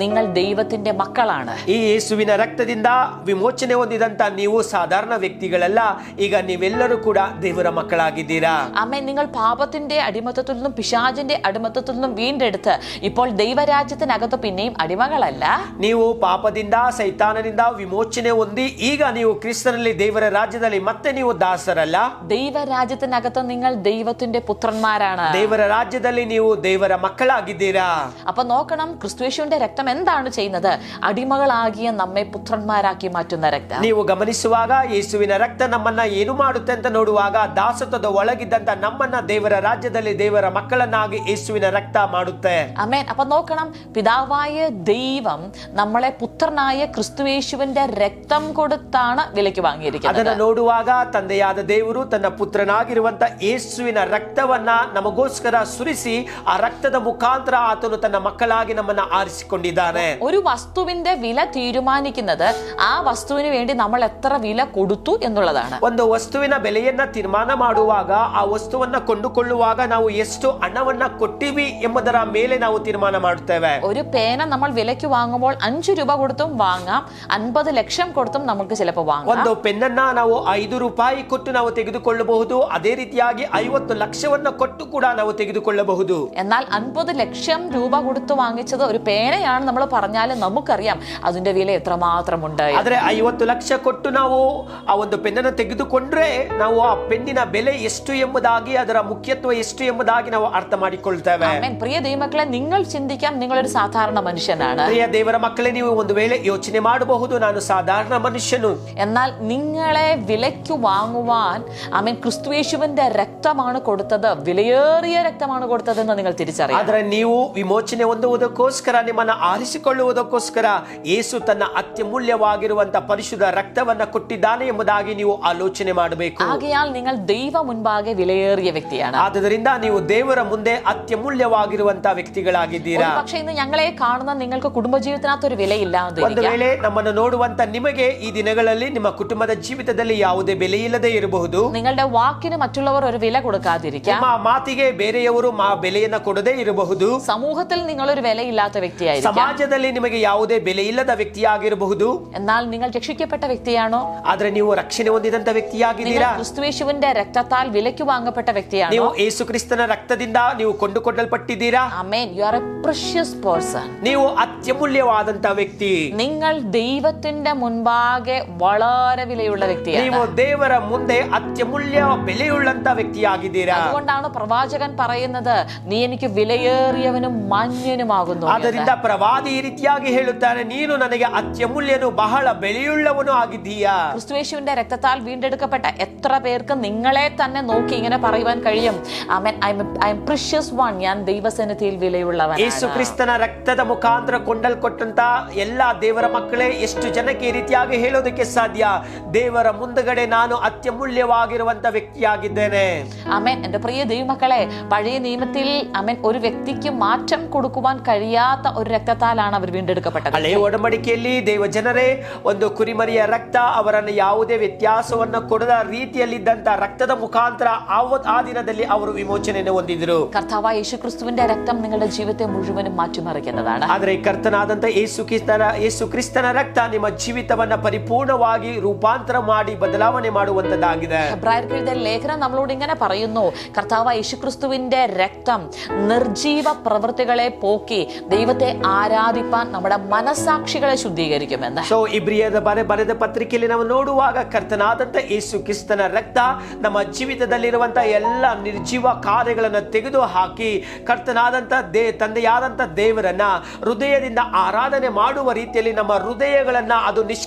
നിങ്ങൾ ദൈവത്തിന്റെ മക്കളാണ്. ಈ ಯೇಸುವಿನ ರಕ್ತದಿಂದ ವಿಮೋಚನೆ ಹೊಂದಿದಂತ ನೀವು ಸಾಧಾರಣ ವ್ಯಕ್ತಿಗಳಲ್ಲ, ಈಗ ನೀವೆಲ್ಲರೂ ಕೂಡ ದೇವರ ಮಕ್ಕಳಾಗಿದ್ದೀರಾ. ആമേൻ. നിങ്ങൾ പാപത്തിന്റെ അടിമത്തത്തിൽ നിന്നും പിശാചിന്റെ അടിമത്തത്തിൽ നിന്നും വീണ്ടെടുത്ത് ഇപ്പോൾ ദൈവരാജ്യത്തിനകത്ത് പിന്നെയും അടിമകളല്ല. ನೀವು ಪಾಪದಿಂದ ಸೈತಾನನಿಂದ ವಿಮೋಚನೆ ಹೊಂದಿ ಈಗ ನೀವು ಕ್ರಿಸ್ತನಲ್ಲಿ ದೇವರ ರಾಜ್ಯದಲ್ಲಿ ಮತ್ತೆ ನೀವು ದಾಸರಲ್ಲ, ദൈവരാജ്യത്തിനകത്ത് നിങ്ങൾ ദൈവത്തിന്റെ പുത്രന്മാരാണ്. ದೇವರ ರಾಜ್ಯದಲ್ಲಿ ನೀವು ದೇವರ ಮಕ್ಕಳಾಗಿದ್ದೀರಾ. അപ്പൊ നോക്കണം, ക്രിസ്തുയേശുവിന്റെ രക്തം എന്താണ് ചെയ്യുന്നത്? അടിമകളാകിയ നമ്മെ പുത്രന്മാരാക്കി മാറ്റുന്ന രക്തം. ನೀವು ಗಮನಿಸುವಾಗ ಯೇಸುವಿನ ರಕ್ತ ನಮ್ಮನ್ನ ಏನು ಮಾಡುತ್ತೆ ಅಂತ ನೋಡುವಾಗ, ದಾಸತ್ವದ ಒಳಗಿದ್ದಂತ ನಮ್ಮನ್ನ ದೇವರ ರಾಜ್ಯದಲ್ಲಿ ದೇವರ ಮಕ್ಕಳನ್ನಾಗಿ ಯೇಸುವಿನ ರಕ್ತ ಮಾಡುತ್ತೆ. ആമേൻ. അപ്പൊ നോക്കണം, പിതാവായ ദൈവം നമ്മളെ പുത്രനായ ക്രിസ്തുയേശുവിന്റെ രക്തം കൊടുത്താണ് വിലയ്ക്ക് വാങ്ങിയിരിക്കുന്നത്. ಅದನ್ನ ನೋಡುವಾಗ ತಂದೆಯಾದ ದೇವರು ತನ್ನ ಪುತ್ರನಾಗಿರುವಂತ ಯೇಸುವಿನ ರಕ್ತವನ್ನ ನಮಗೋಸ್ಕರ ಸುರಿಸಿ, ಆ ರಕ್ತದ ಮುಖಾಂತರ ಆತನು ತನ್ನ ಮಕ್ಕಳಾಗಿ ನಮ್ಮನ್ನ ಆರಿಸಿಕೊಂಡಿದ್ದಾನೆ. ഒരു വസ്തുവിന്റെ വില തീരുമാനിക്കുന്നത് ആ വസ്തുവിന് വേണ്ടി നമ്മൾ എത്ര വില കൊടുത്തു എന്നുള്ളതാണ്. ಒಂದು ವಸ್ತುವಿನ ಬೆಲೆಯನ್ನ ತೀರ್ಮಾನ ಮಾಡುವಾಗ, ಆ ವಸ್ತುವನ್ನ ಕೊಂಡುಕೊಳ್ಳುವಾಗ ನಾವು ಎಷ್ಟು ಹಣವನ್ನ ಕೊಟ್ಟಿವಿ ಎಂಬುದರ ಮೇಲೆ ನಾವು ತೀರ್ಮಾನ ಮಾಡುತ್ತೇವೆ. ഒരു പേന നമ്മൾ വിലയ്ക്ക് വാങ്ങുമ്പോൾ 5 രൂപ കൊടുത്തും വാങ്ങാം, 50 ലക്ഷം കൊടുത്തും നമുക്ക് ചിലപ്പോൾ വാങ്ങാം. ಒಂದು ಪೆನ್ನನ್ನ ನಾವು 5 ರೂಪಾಯಿ ಕೊಟ್ಟು ನಾವು ತೆಗೆದುಕೊಳ್ಳಬಹುದು, ಅದೇ ರೀತಿಯಾಗಿ 50 ಲಕ್ಷವನ್ನ ಕೊಟ್ಟು ಕೂಡ ನಾವು ತೆಗೆದುಕೊಳ್ಳಬಹುದು. എന്നാൽ 50 ലക്ഷം രൂപ കൊടുത്തു വാങ്ങിച്ചത് ഒരു പേനയാണ് നമ്മൾ പറഞ്ഞാൽ നമുക്കറിയാം അതിന്റെ വില എത്രമാത്രമുണ്ട്. ಆದ್ರೆ 50 ಲಕ್ಷ ಕೊಟ್ಟು ನಾವು ಆ ಒಂದು ಪೆನ್ನನ್ನು ತೆಗೆದುಕೊಂಡ್ರೆ ನಾವು ಆ ಪೆನ್ನಿನ ಬೆಲೆ ಎಷ್ಟು ಎಂಬುದಾಗಿ, ಅದರ ಮುಖ್ಯತ್ವ ಎಷ್ಟು ಎಂಬುದಾಗಿ ನಾವು ಅರ್ಥ ಮಾಡಿಕೊಳ್ತೇವೆ. ആമേൻ. പ്രിയ ദൈവമക്കളെ, നിങ്ങൾ ചിന്തിക്കാം, നിങ്ങളൊരു സാധാരണ മനുഷ്യനാണ്. ಪ್ರಿಯ ದೇವರ ಮಕ್ಕಳೇ, ನೀವು ಒಂದು ವೇಳೆ ಯೋಚನೆ ಮಾಡಬಹುದು, ನಾನು ಸಾಧಾರಣ ಮನುಷ್ಯನು. എന്നാൽ നിങ്ങളെ വിലയ്ക്ക് വാങ്ങുവാൻ ആമേൻ ക്രിസ്തുയേശുവിന്റെ രക്തമാണ് കൊടുത്തത്, വിലയേറിയ രക്തമാണ് കൊടുത്തതെന്ന് നിങ്ങൾ തിരിച്ചറിയാം. ಆದ್ರೆ ನೀವು ವಿಮೋಚನೆ ಹೊಂದುವುದಕ್ಕೋಸ್ಕರ, ನಿಮ್ಮನ್ನ ಆರಿಸಿಕೊಳ್ಳುವುದಕ್ಕೋಸ್ಕರ ಯೇಸು ತನ್ನ ಅತ್ಯಮೂಲ್ಯವಾಗಿರುವಂತ ಪರಿಶುದ್ಧ ರಕ್ತವನ್ನ ಕೊಟ್ಟಿದ್ದಾನೆ ಎಂಬುದಾಗಿ ನೀವು ಆಲೋಚನೆ ಮಾಡಬೇಕು. ആകയാൽ നിങ്ങൾ ദൈവ മുൻപാകെ വിലയേറിയ വ്യക്തിയാണ്. ಆದ್ದರಿಂದ ನೀವು ದೇವರ ಮುಂದೆ ಅತ್ಯಮೂಲ್ಯವಾಗಿರುವಂತ ವ್ಯಕ್ತಿಗಳಾಗಿದ್ದೀರಾ. പക്ഷേ ഇന്ന് ഞങ്ങളെ കാണുന്ന നിങ്ങൾക്ക് കുടുംബജീവിതത്തിനകത്ത് ഒരു വിലയില്ലാതെ, ಒಂದು ವೇಳೆ ನಮ್ಮನ್ನು ನೋಡುವಂತ ನಿಮಗೆ ಈ ದಿನಗಳಲ್ಲಿ ನಿಮ್ಮ ಕುಟುಂಬದ ಜೀವಿತದಲ್ಲಿ ಯಾವುದೇ ಬೆಲೆ ಇಲ್ಲದೆ ಇರಬಹುದು. നിങ്ങളുടെ വാക്കിന് മറ്റുള്ളവർ ഒരു വില കൊടുക്കാതിരിക്കാം. ನಿಮ್ಮ ಮಾತಿಗೆ ಬೇರೆಯವರು ಬೆಲೆಯನ್ನ ಕೊಡದೇ ಇರಬಹುದು. സമൂഹത്തിൽ നിങ്ങൾ ഒരു വിലയില്ലാത്ത വ്യക്തിയായിരിക്കാം. ಸಮಾಜದಲ್ಲಿ ನಿಮಗೆ ಯಾವುದೇ ಬೆಲೆ ಇಲ್ಲದ ವ್ಯಕ್ತಿಯಾಗಿರಬಹುದು. എന്നാൽ നിങ്ങൾ രക്ഷിക്കപ്പെട്ട വ്യക്തിയാണോ? ಆದ್ರೆ ನೀವು ರಕ್ಷಣೆ ಹೊಂದಿದಂತ ವ್ಯಕ್ತಿಯಾಗಿದ್ದೀರಾ. ക്രിസ്തുയേശുവിന്റെ രക്തത്താൽ വിലയ്ക്ക് വാങ്ങപ്പെട്ട വ്യക്തിയാണോ? ನೀವು ಯೇಸು ಕ್ರಿಸ್ತನ ರಕ್ತದಿಂದ ನೀವು ಕೊಂಡುಕೊಳ್ಳಲ್ಪಟ್ಟಿದ್ದೀರಾ. ആമേൻ. You are a precious person. ನೀವು ಅತ್ಯಮೂಲ್ಯವಾದಂತ ವ್ಯಕ್ತಿ. നിങ്ങൾ ദൈവത്തിന്റെ മുൻപാകെ വളരെ വിലയുള്ള വ്യക്തിയാണ്. ನೀವು ದೇವರ ಮುಂದೆ ಅತ್ಯಮೂಲ್ಯ ಬೆಲೆಯುಳ್ಳಂತ ವ್ಯಕ್ತಿಯಾಗಿದ್ದೀರಾ. അതുകൊണ്ടാണ് പ്രവാചകൻ പറയുന്നത്, നീ എനിക്ക് വിലയേറിയവനും മാന്യനുമാകുന്നു. ಆದ್ದರಿಂದ ಪ್ರವಾದಿ ಈ ರೀತಿಯಾಗಿ ಹೇಳುತ್ತಾನೆ, ನೀನು ನನಗೆ ಅತ್ಯಮೂಲ್ಯನು, ಬಹಳ ಬೆಲೆಯುಳ್ಳವನು ಆಗಿದ್ದೀಯಾ. ക്രിസ്തുയേശുവിന്റെ രക്തത്താൽ വീണ്ടെടുക്കപ്പെട്ട എത്ര പേർക്ക് നിങ്ങളെ തന്നെ നോക്കി ഇങ്ങനെ പറയുവാൻ കഴിയും, ആമേൻ, ഐ എം പ്രിഷ്യസ് വൺ, ഞാൻ ദൈവസന്നിധിയിൽ വിലയുള്ളവനാണ്. ಯೇಸು ಕ್ರಿಸ್ತನ ರಕ್ತದ ಮುಖಾಂತರ ಕೊಂಡಲ್ಕೊಟ್ಟಂತ ಎಲ್ಲಾ ದೇವರ ಮಕ್ಕಳೇ ಎಷ್ಟು ಜನಕ್ಕೆ ಈ ರೀತಿಯಾಗಿ ಹೇಳೋದಕ್ಕೆ ಸಾಧ್ಯ? ದೇವರ ಮುಂದಗಡೆ ನಾನು അത്യമൂല്യವಾಗಿರುವಂತ വ്യക്തിಯಾಗಿದ್ದೇನೆ. ആമേൻ. എന്റെ പ്രിയ ദൈവമക്കളെ, പഴയ നിയമത്തിൽ ആമേൻ ഒരു വ്യക്തിക്ക് മാറ്റം കൊടുക്കുവാൻ കഴിയാത്ത ഒരു രക്തത്താലാണ് അവർ വീണ്ടെടുക്കപ്പെട്ടത്. ಹಳೆಯ ಒಡಂಬಡಿಕೆಯಲ್ಲಿ ದೇವ ಜನರೇ, ಒಂದು ಕುರಿಮರಿಯ ರಕ್ತ ಅವರನ್ನು ಯಾವುದೇ ವ್ಯತ್ಯಾಸವನ್ನು ಕೊಡದ ರೀತಿಯಲ್ಲಿದ್ದಂತ ರಕ್ತದ ಮುಖಾಂತರ ಆ ದಿನದಲ್ಲಿ ಅವರು ವಿಮೋಚನೆಯನ್ನು ಹೊಂದಿದ್ರು. കർത്താവായ യേശുക്രിസ്തുവിന്റെ രക്തം നിങ്ങളുടെ ജീവിതത്തെ മുഴുവനും മാറ്റിമറിക്കുന്നതാണ്. ಆದರೆ ಕರ್ತನಾದಂತ ಯೇಸು ಕ್ರಿಸ್ತನ ರಕ್ತ ನಿಮ್ಮ ಜೀವಿತವನ್ನ ಪರಿಪೂರ್ಣವಾಗಿ ರೂಪಾಂತರ ಮಾಡಿ ಬದಲಾವಣೆ ಮಾಡುವಂತದ್ದಾಗಿದೆ. ഹെബ്രായർക്ക് എഴുതിയ ലേഖനം നമ്മളോട് ഇങ്ങനെ പറയുന്നു, കർത്താവായ യേശുക്രിസ്തുവിന്റെ രക്തം നിർജീവ പ്രവൃത്തികളെ പോക്കി ദൈവത്തെ ആരാധിപ്പാൻ നമ്മുടെ മനസാക്ഷികളെ ശുദ്ധീകരിക്കുമെന്ന്. ಸೊ ಇಬ್ರಿಯದ ಬರೆದ ಪತ್ರಿಕೆಯಲ್ಲಿ ನಾವು ನೋಡುವಾಗ, ಕರ್ತನಾದಂತ ಯೇಸು ಕ್ರಿಸ್ತನ ರಕ್ತ ನಮ್ಮ ಜೀವಿತದಲ್ಲಿರುವಂತಹ ಎಲ್ಲ ನಿರ್ಜೀವ ಕಾರ್ಯಗಳನ್ನು ತೆಗೆದು ಹಾಕಿ, ಕರ್ತನಾದಂತ ತಂದೆಯ ತಂದೆಯಾದಂತ ದೇವರನ್ನ ಹೃದಯದಿಂದ ಆರಾಧನೆ ಮಾಡುವ ರೀತಿಯಲ್ಲಿ ನಮ್ಮ ಹೃದಯಗಳನ್ನ ಅದು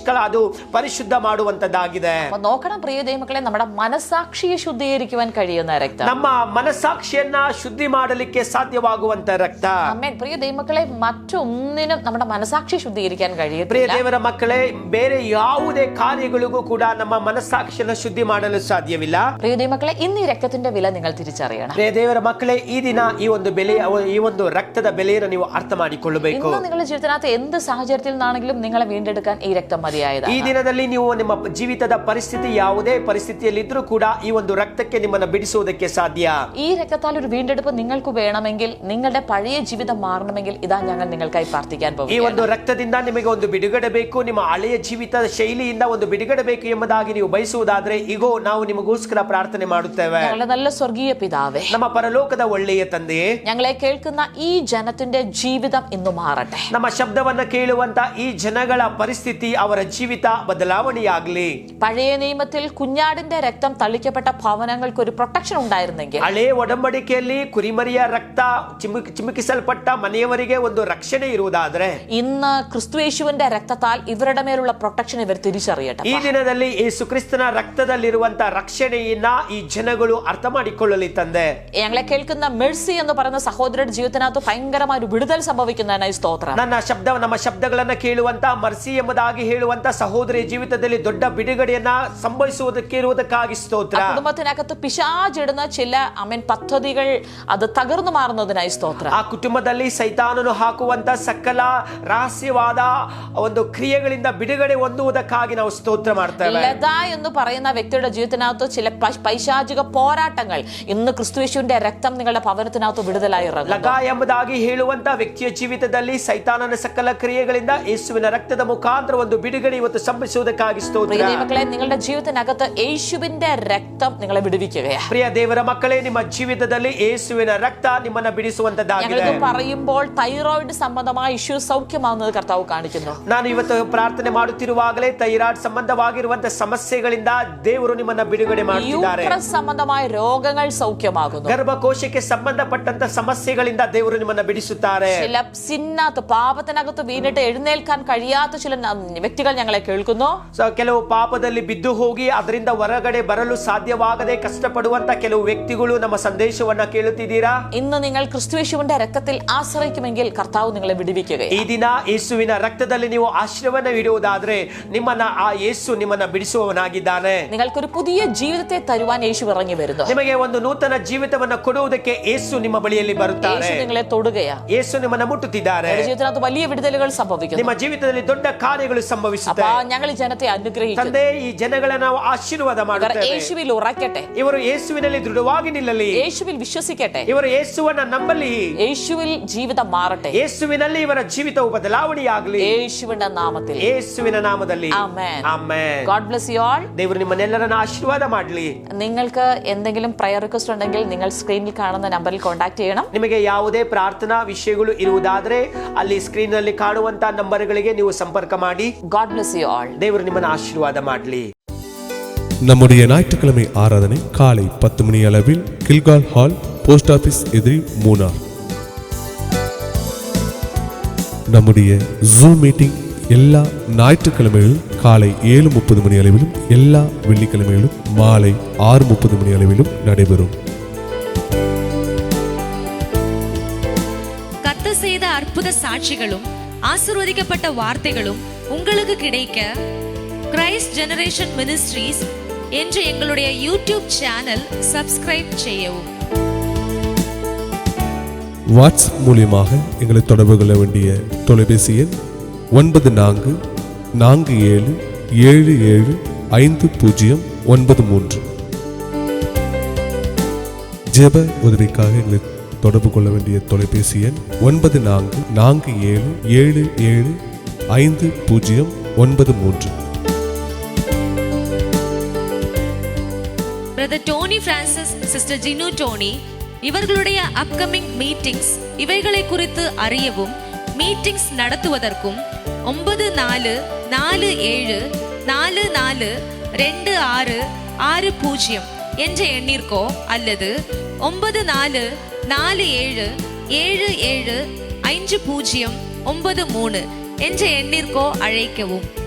ಅದು ಪರಿಶುದ್ಧ ಮಾಡುವಂತದ್ದಾಗಿದೆ. നോക്കണം പ്രിയ ദൈവമക്കളെ, നമ്മുടെ മനസാക്ഷിയെ ശുദ്ധീകരിക്കുവാൻ കഴിയുന്ന രക്തം, ನಮ್ಮ ಮನಸಾಕ್ಷಿಯನ್ನ ಶುದ್ಧಿ ಮಾಡಲಿಕ್ಕೆ ಸಾಧ್ಯವಾಗುವಂತ ರಕ್ತ. ആമേൻ. പ്രിയ ദൈവമക്കളെ, മറ്റൊന്നിനും നമ്മുടെ മനസാക്ഷി ശുദ്ധീകരിക്കാൻ കഴിയത്തില്ല. ಪ್ರಿಯ ದೇವರ ಮಕ್ಕಳೇ, ಬೇರೆ ಯಾವುದೇ ಕಾರ್ಯಗಳಿಗೂ ಕೂಡ ನಮ್ಮ ಮನಸ್ಸಾಕ್ಷಿಯನ್ನು ಶುದ್ಧಿ ಮಾಡಲು ಸಾಧ್ಯವಿಲ್ಲ. പ്രിയ ദൈവമക്കളെ, ഇന്ന് ഈ രക്തത്തിന്റെ വില നിങ്ങൾ തിരിച്ചറിയണം. ಪ್ರಿಯ ದೇವರ ಮಕ್ಕಳೇ, ಈ ದಿನ ಈ ಒಂದು ಬೆಲೆ, ಈ ಒಂದು ರಕ್ತದ ಬೆಲೆಯನ್ನು ನೀವು ಅರ್ಥ ಮಾಡಿಕೊಳ್ಳಬೇಕು. ഇന്ന് നിങ്ങളുടെ ജീവിതത്തിനകത്ത് എന്ത് സാഹചര്യത്തിൽ നിന്നാണെങ്കിലും നിങ്ങളെ വീണ്ടെടുക്കാൻ ഈ രക്തം മതിയായതാണ്. ಈ ದಿನದಲ್ಲಿ ನೀವು ನಿಮ್ಮ ಜೀವಿತದ ಪರಿಸ್ಥಿತಿ ಯಾವುದೇ ಪರಿಸ್ಥಿತಿಯಲ್ಲಿದ್ರೂ ಕೂಡ ಈ ಒಂದು ರಕ್ತಕ್ಕೆ ನಿಮ್ಮನ್ನು ಬಿಡಿಸುವುದಕ್ಕೆ ಸಾಧ್ಯ. ഈ രക്തത്താൽ ഒരു വീണ്ടെടുപ്പ് നിങ്ങൾക്ക് വേണമെങ്കിൽ, നിങ്ങളുടെ പഴയ ജീവിതം മാറണമെങ്കിൽ, ഇതാ ഞങ്ങൾ നിങ്ങൾക്കായി പ്രാർത്ഥിക്കാൻ ಈ പോകുന്നു. ಒಂದು ರಕ್ತದಿಂದ ನಿಮಗೆ ಒಂದು ಬಿಡುಗಡೆ ಬೇಕು, ನಿಮ್ಮ ಹಳೆಯ ಜೀವಿತದ ಶೈಲಿಯಿಂದ ಒಂದು ಬಿಡುಗಡೆ ಬೇಕು ಎಂಬುದಾಗಿ ನೀವು ಬಯಸುವುದಾದ್ರೆ ಈಗೋ ನಾವು ನಿಮಗೋಸ್ಕರ ಪ್ರಾರ್ಥನೆ ಮಾಡುತ್ತೇವೆ. ഞങ്ങളുടെ നല്ല സ്വർഗീയ പിതാവേ, ನಮ್ಮ ಪರಲೋಕದ ಒಳ್ಳೆಯ ತಂದೆಯೇ, ഞങ്ങളെ കേൾക്കുന്ന ഈ ജനത്തിന്റെ ജീവിതം ഇന്ന് മാറട്ടെ. ನಮ್ಮ ಶಬ್ದವನ್ನ ಕೇಳುವಂತ ಈ ಜನಗಳ ಪರಿಸ್ಥಿತಿ, ಅವರ ಜೀವಿತ ಬದಲಾವಣೆಯಾಗಲಿ. പഴയ നിയമത്തിൽ കുഞ്ഞാടിന്റെ രക്തം തളിക്കപ്പെട്ട ഭവനങ്ങൾക്ക് ഒരു പ്രൊട്ടക്ഷൻ ഉണ്ടായിരുന്നെങ്കിൽ, ಹಳೆ ಒಡಂಬಡಿಕೆಯಲ್ಲಿ ಕುರಿಮರಿಯ ರಕ್ತ ಚಿಮುಕಿಸಲ್ಪಟ್ಟ ಮನೆಯವರಿಗೆ ಒಂದು ರಕ್ಷಣೆ ಇರುವುದಾದ್ರೆ, ഇന്ന് ക്രിസ്തുയേശുവിന്റെ രക്തത്താൽ ഇവരുടെ മേലുള്ള പ്രൊട്ടക്ഷൻ ഇവർ തിരിച്ചറിയട്ടെ. ಈ ದಿನದಲ್ಲಿ ಯೇಸು ಕ್ರಿಸ್ತನ ರಕ್ತದಲ್ಲಿರುವಂತ ರಕ್ಷಣೆಯನ್ನ ಈ ಜನಗಳು ಅರ್ಥ ಮಾಡಿಕೊಳ್ಳಲಿ ತಂದೆ. ഞങ്ങളെ കേൾക്കുന്ന മെഴ്സി എന്ന് പറയുന്ന സഹോദരയുടെ ജീവിതത്തിനകത്ത് ഭയങ്കരമായ ഒരു വിടുതൽ സംഭവിക്കുന്നതിനായി സ്തോത്രം. ನಮ್ಮ ಶಬ್ದಗಳನ್ನ ಕೇಳುವಂತ ಮರ್ಸಿ ಎಂಬುದಾಗಿ ಹೇಳುವಂತ ಸಹೋದರಿಯ ಜೀವಿತದಲ್ಲಿ ದೊಡ್ಡ ಬಿಡುಗಡೆಯನ್ನ ಸಂಭವಿಸುವುದಕ್ಕೆ ಇರುವುದಕ್ಕಾಗಿ ಸ್ತೋತ್ರ. കുടുംബത്തിനകത്ത് പിശാചിടുന്ന ചില പദ്ധതികൾ അത് തകർന്നു മാറുന്നതിനായി സ്തോത്രം. ಆ ಕುಟುಂಬದಲ್ಲಿ ಸೈತಾನನು ಹಾಕುವಂತ ಸಕಲ ರಹಸ್ಯವಾದ ಒಂದು ಕ್ರಿಯೆಗಳಿಂದ ಬಿಡುಗಡೆ ಹೊಂದುವುದಕ್ಕಾಗಿ ನಾವು ಸ್ತೋತ್ರ ಮಾಡ್ತೇವೆ. ലത എന്ന് പറയുന്ന വ്യക്തിയുടെ ജീവിതത്തിനകത്ത് ചില പൈശാചിക പോരാട്ടങ്ങൾ ഇന്ന് ക്രിസ്തുയേശുവിന്റെ രക്തം നിങ്ങളുടെ ഭവനത്തിനകത്ത് വിടുതലായി ഇറങ്ങുന്നു. ಲಗ ಎಂಬುದಾಗಿ ಹೇಳುವಂತ ವ್ಯಕ್ತಿಯ ಜೀವಿತದಲ್ಲಿ ಸೈತಾನನ ಸಕಲ ಕ್ರಿಯೆಗಳಿಂದ ಯೇಸುವಿನ ರಕ್ತದ ಮುಖಾಂತರ ಒಂದು ಬಿಡುಗಡೆ ಇವತ್ತು ಸಂಭವಿಸುವುದಕ್ಕಾಗಿ ಸ್ತೋತ್ರ. പ്രിയ ദൈവമക്കളെ, നിങ്ങളുടെ ജീവിതത്തിനകത്ത് യേശുവിന്റെ രക്തം നിങ്ങളെ വിടുവിക്കുകയാണ്. ಪ್ರಿಯ ದೇವರ ಮಕ್ಕಳೇ, ನಿಮ್ಮ ಜೀವಿತದಲ್ಲಿ ಯೇಸುವಿನ ರಕ್ತ ನಿಮ್ಮನ್ನ ಬಿಡಿಸುವಂತದ್ದಾಗಿದೆ. ഞങ്ങളിത് പറയുമ്പോൾ തൈറോയിഡ് സംബന്ധമായ ഇഷ്യൂ സൗഖ്യമാവുന്നത് കർത്താവ് കാണിക്കുന്നു. ನಾನು ಇವತ್ತು ಪ್ರಾರ್ಥನೆ ಮಾಡುತ್ತಿರುವಾಗಲೇ ಥೈರಾಯ್ಡ್ ಸಂಬಂಧವಾಗಿರುವಂತಹ ಸಮಸ್ಯೆಗಳಿಂದ ದೇವರು ನಿಮ್ಮನ್ನ ಬಿಡುಗಡೆ ಮಾಡುತ್ತಿದ್ದಾರೆ. യൂട്രസ് സംബന്ധമായ രോഗങ്ങൾ സൗഖ്യമാകുന്നു. ಗರ್ಭಕೋಶಕ್ಕೆ ಸಂಬಂಧಪಟ್ಟಂತ ಸಮಸ್ಯೆಗಳಿಂದ ದೇವರು ನಿಮ್ಮನ್ನ ಬಿಡಿಸುತ್ತಾರೆ. ചില സിന്നകത്ത് പാപത്തിനകത്ത് വീണിട്ട് എഴുന്നേൽക്കാൻ കഴിയാത്ത ചില വ്യക്തികൾ ഞങ്ങളെ കേൾക്കുന്നു. ಕೆಲವು ಪಾಪದಲ್ಲಿ ಬಿದ್ದು ಹೋಗಿ ಅದರಿಂದ ಹೊರಗಡೆ ಬರಲು ಸಾಧ್ಯವಾಗದೆ ಕಷ್ಟಪಡುವಂತ ಕೆಲವು ವ್ಯಕ್ತಿಗಳು ನಮ್ಮ ಸಂದೇಶವನ್ನ ಕೇಳುತ್ತಿದ್ದೀರಾ? ഇന്ന് നിങ്ങൾ ക്രിസ്തുയേശുവിന്റെ രക്തത്തിൽ ആശ്രയിക്കുമെങ്കിൽ കർത്താവ് നിങ്ങളെ വിടുവിക്കുകയാണ്. ಈ ದಿನ ಯೇಸುವಿನ ರಕ್ತದಲ್ಲಿ ನೀವು ಆಶ್ರಯವನ್ನ ಇಡುವುದಾದ್ರೆ ನಿಮ್ಮನ್ನ ಆ ಯೇಸು ನಿಮ್ಮನ್ನ ಬಿಡಿಸುವವನಾಗಿದ್ದಾನೆ. നിങ്ങൾക്കൊരു പുതിയ ജീവിതത്തെ തരുവാൻ യേശു ഇറങ്ങി വരുന്നു. ನಿಮಗೆ ಒಂದು ನೂತನ ಜೀವಿತವನ್ನ ಕೊಡುವುದಕ್ಕೆ ಯೇಸು ನಿಮ್ಮ ಬಳಿಯಲ್ಲಿ ಬರುತ್ತಾರೆ. യേശു നിങ്ങളെ തൊടുകയാണ്. ಯೇಸು ನಿಮ್ಮನ್ನ ಮುಟ್ಟುತ್ತಿದ್ದಾರೆ. ജീവിതത്തിനകത്ത് വലിയ വിടുതലുകൾ സംഭവിക്കുന്നു. ನಿಮ್ಮ ಜೀವಿತದಲ್ಲಿ ದೊಡ್ಡ ಕಾರ್ಯಗಳು ಸಂಭವಿಸುತ್ತವೆ. ഞങ്ങൾ ഈ ജനത്തെ അനുഗ്രഹിക്കുന്നു. ತಂದೆ, ಈ ಜನಗಳನ್ನ ನಾವು ಆಶೀರ್ವಾದ ಮಾಡುತ್ತೇವೆ. യേശുവിൽ ഉറക്കട്ടെ. ಇವರು ಯೇಸುವಿನಲ್ಲಿ ದೃಢವಾಗಿ ನಿಲ್ಲಲಿ. യേശുവിൽ വിശ്വസിക്കട്ടെ. ಇವರು ಯೇಸುವನ್ನ ನಂಬಲಿ. യേശുവിൽ ജീവിതം മാറട്ടെ. ಯೇಸುವಿನಲ್ಲಿ ಇವರ ಜೀವಿತವು ಬದಲಾವಣೆಯಾಗಲಿ. യേശുവിന്റെ നാമത്തിൽ. ಯೇಸುವಿನ ನಾಮದಲ್ಲಿ. ആമേൻ. Amen. God bless you all. ದೇವರು ನಿಮ್ಮನ್ನೆಲ್ಲರನ್ನ ಆಶೀರ್ವಾದ ಮಾಡಲಿ. നിങ്ങൾക്ക് എന്തെങ്കിലും പ്രയർ റിക്വസ്റ്റ് ഉണ്ടെങ്കിൽ നിങ്ങൾ സ്ക്രീനിൽ കാണുന്ന നമ്പറിൽ കോൺടാക്ട് ചെയ്യണം. ನಿಮಗೆ ಯಾವುದೇ ಪ್ರಾರ್ಥನಾ ವಿಷಯಗಳು ಇರುವುದಾದ್ರೆ ಅಲ್ಲಿ ಸ್ಕ್ರೀನ್ ನಲ್ಲಿ ಕಾಣುವಂತ ನಂಬರ್ಗಳಿಗೆ ನೀವು ಸಂಪರ್ಕ ಮಾಡಿ. God bless you all. ದೇವರು ನಿಮ್ಮನ್ನ ಆಶೀರ್ವಾದ ಮಾಡಲಿ. நம்முடைய ஞாயிற்றுக்கிழமை ஆராதனை காலை 10 மணி அளவில் கில்கால் ஹால், போஸ்ட் ஆபீஸ் எதிரி, மூனார். நம்முடைய ஜூம் மீட்டிங் எல்லா ஞாயிற்றுக்கிழமைகளிலும் காலை 7:30 மணி அளவிலும், எல்லா வெள்ளிக்கிழமைகளிலும் மாலை 6:30 மணி அளவிலும் நடைபெறும். கர்த்தர் செய்த அற்புத சாட்சிகளும் ஆசீர்வதிக்கப்பட்ட வார்த்தைகளும் உங்களுக்கு கிடைக்க கிரைஸ்ட் ஜெனரேஷன் மினிஸ்ட்ரீஸ் என்ற எங்களுடைய யூடியூப் சேனல் சப்ஸ்கிரைப் செய்யவும். வாட்ஸ்அப் மூலியமாக எங்களை தொடர்பு கொள்ள வேண்டிய தொலைபேசி எண் 9447775093. ஜெப உதவிக்காக எங்களை தொடர்பு கொள்ள வேண்டிய தொலைபேசி எண் 9447775093. Brother Tony Francis, sister Jinu Tony இவர்களுடைய அப்கமிங் மீட்டிங்ஸ் இவைகளை குறித்து அறியவும் மீட்டிங்ஸ் நடத்துவதற்கும் 9447442660 என்ற எண்ணிற்கோ அல்லது 944777 5093 என்ற எண்ணிற்கோ அழைக்கவும்.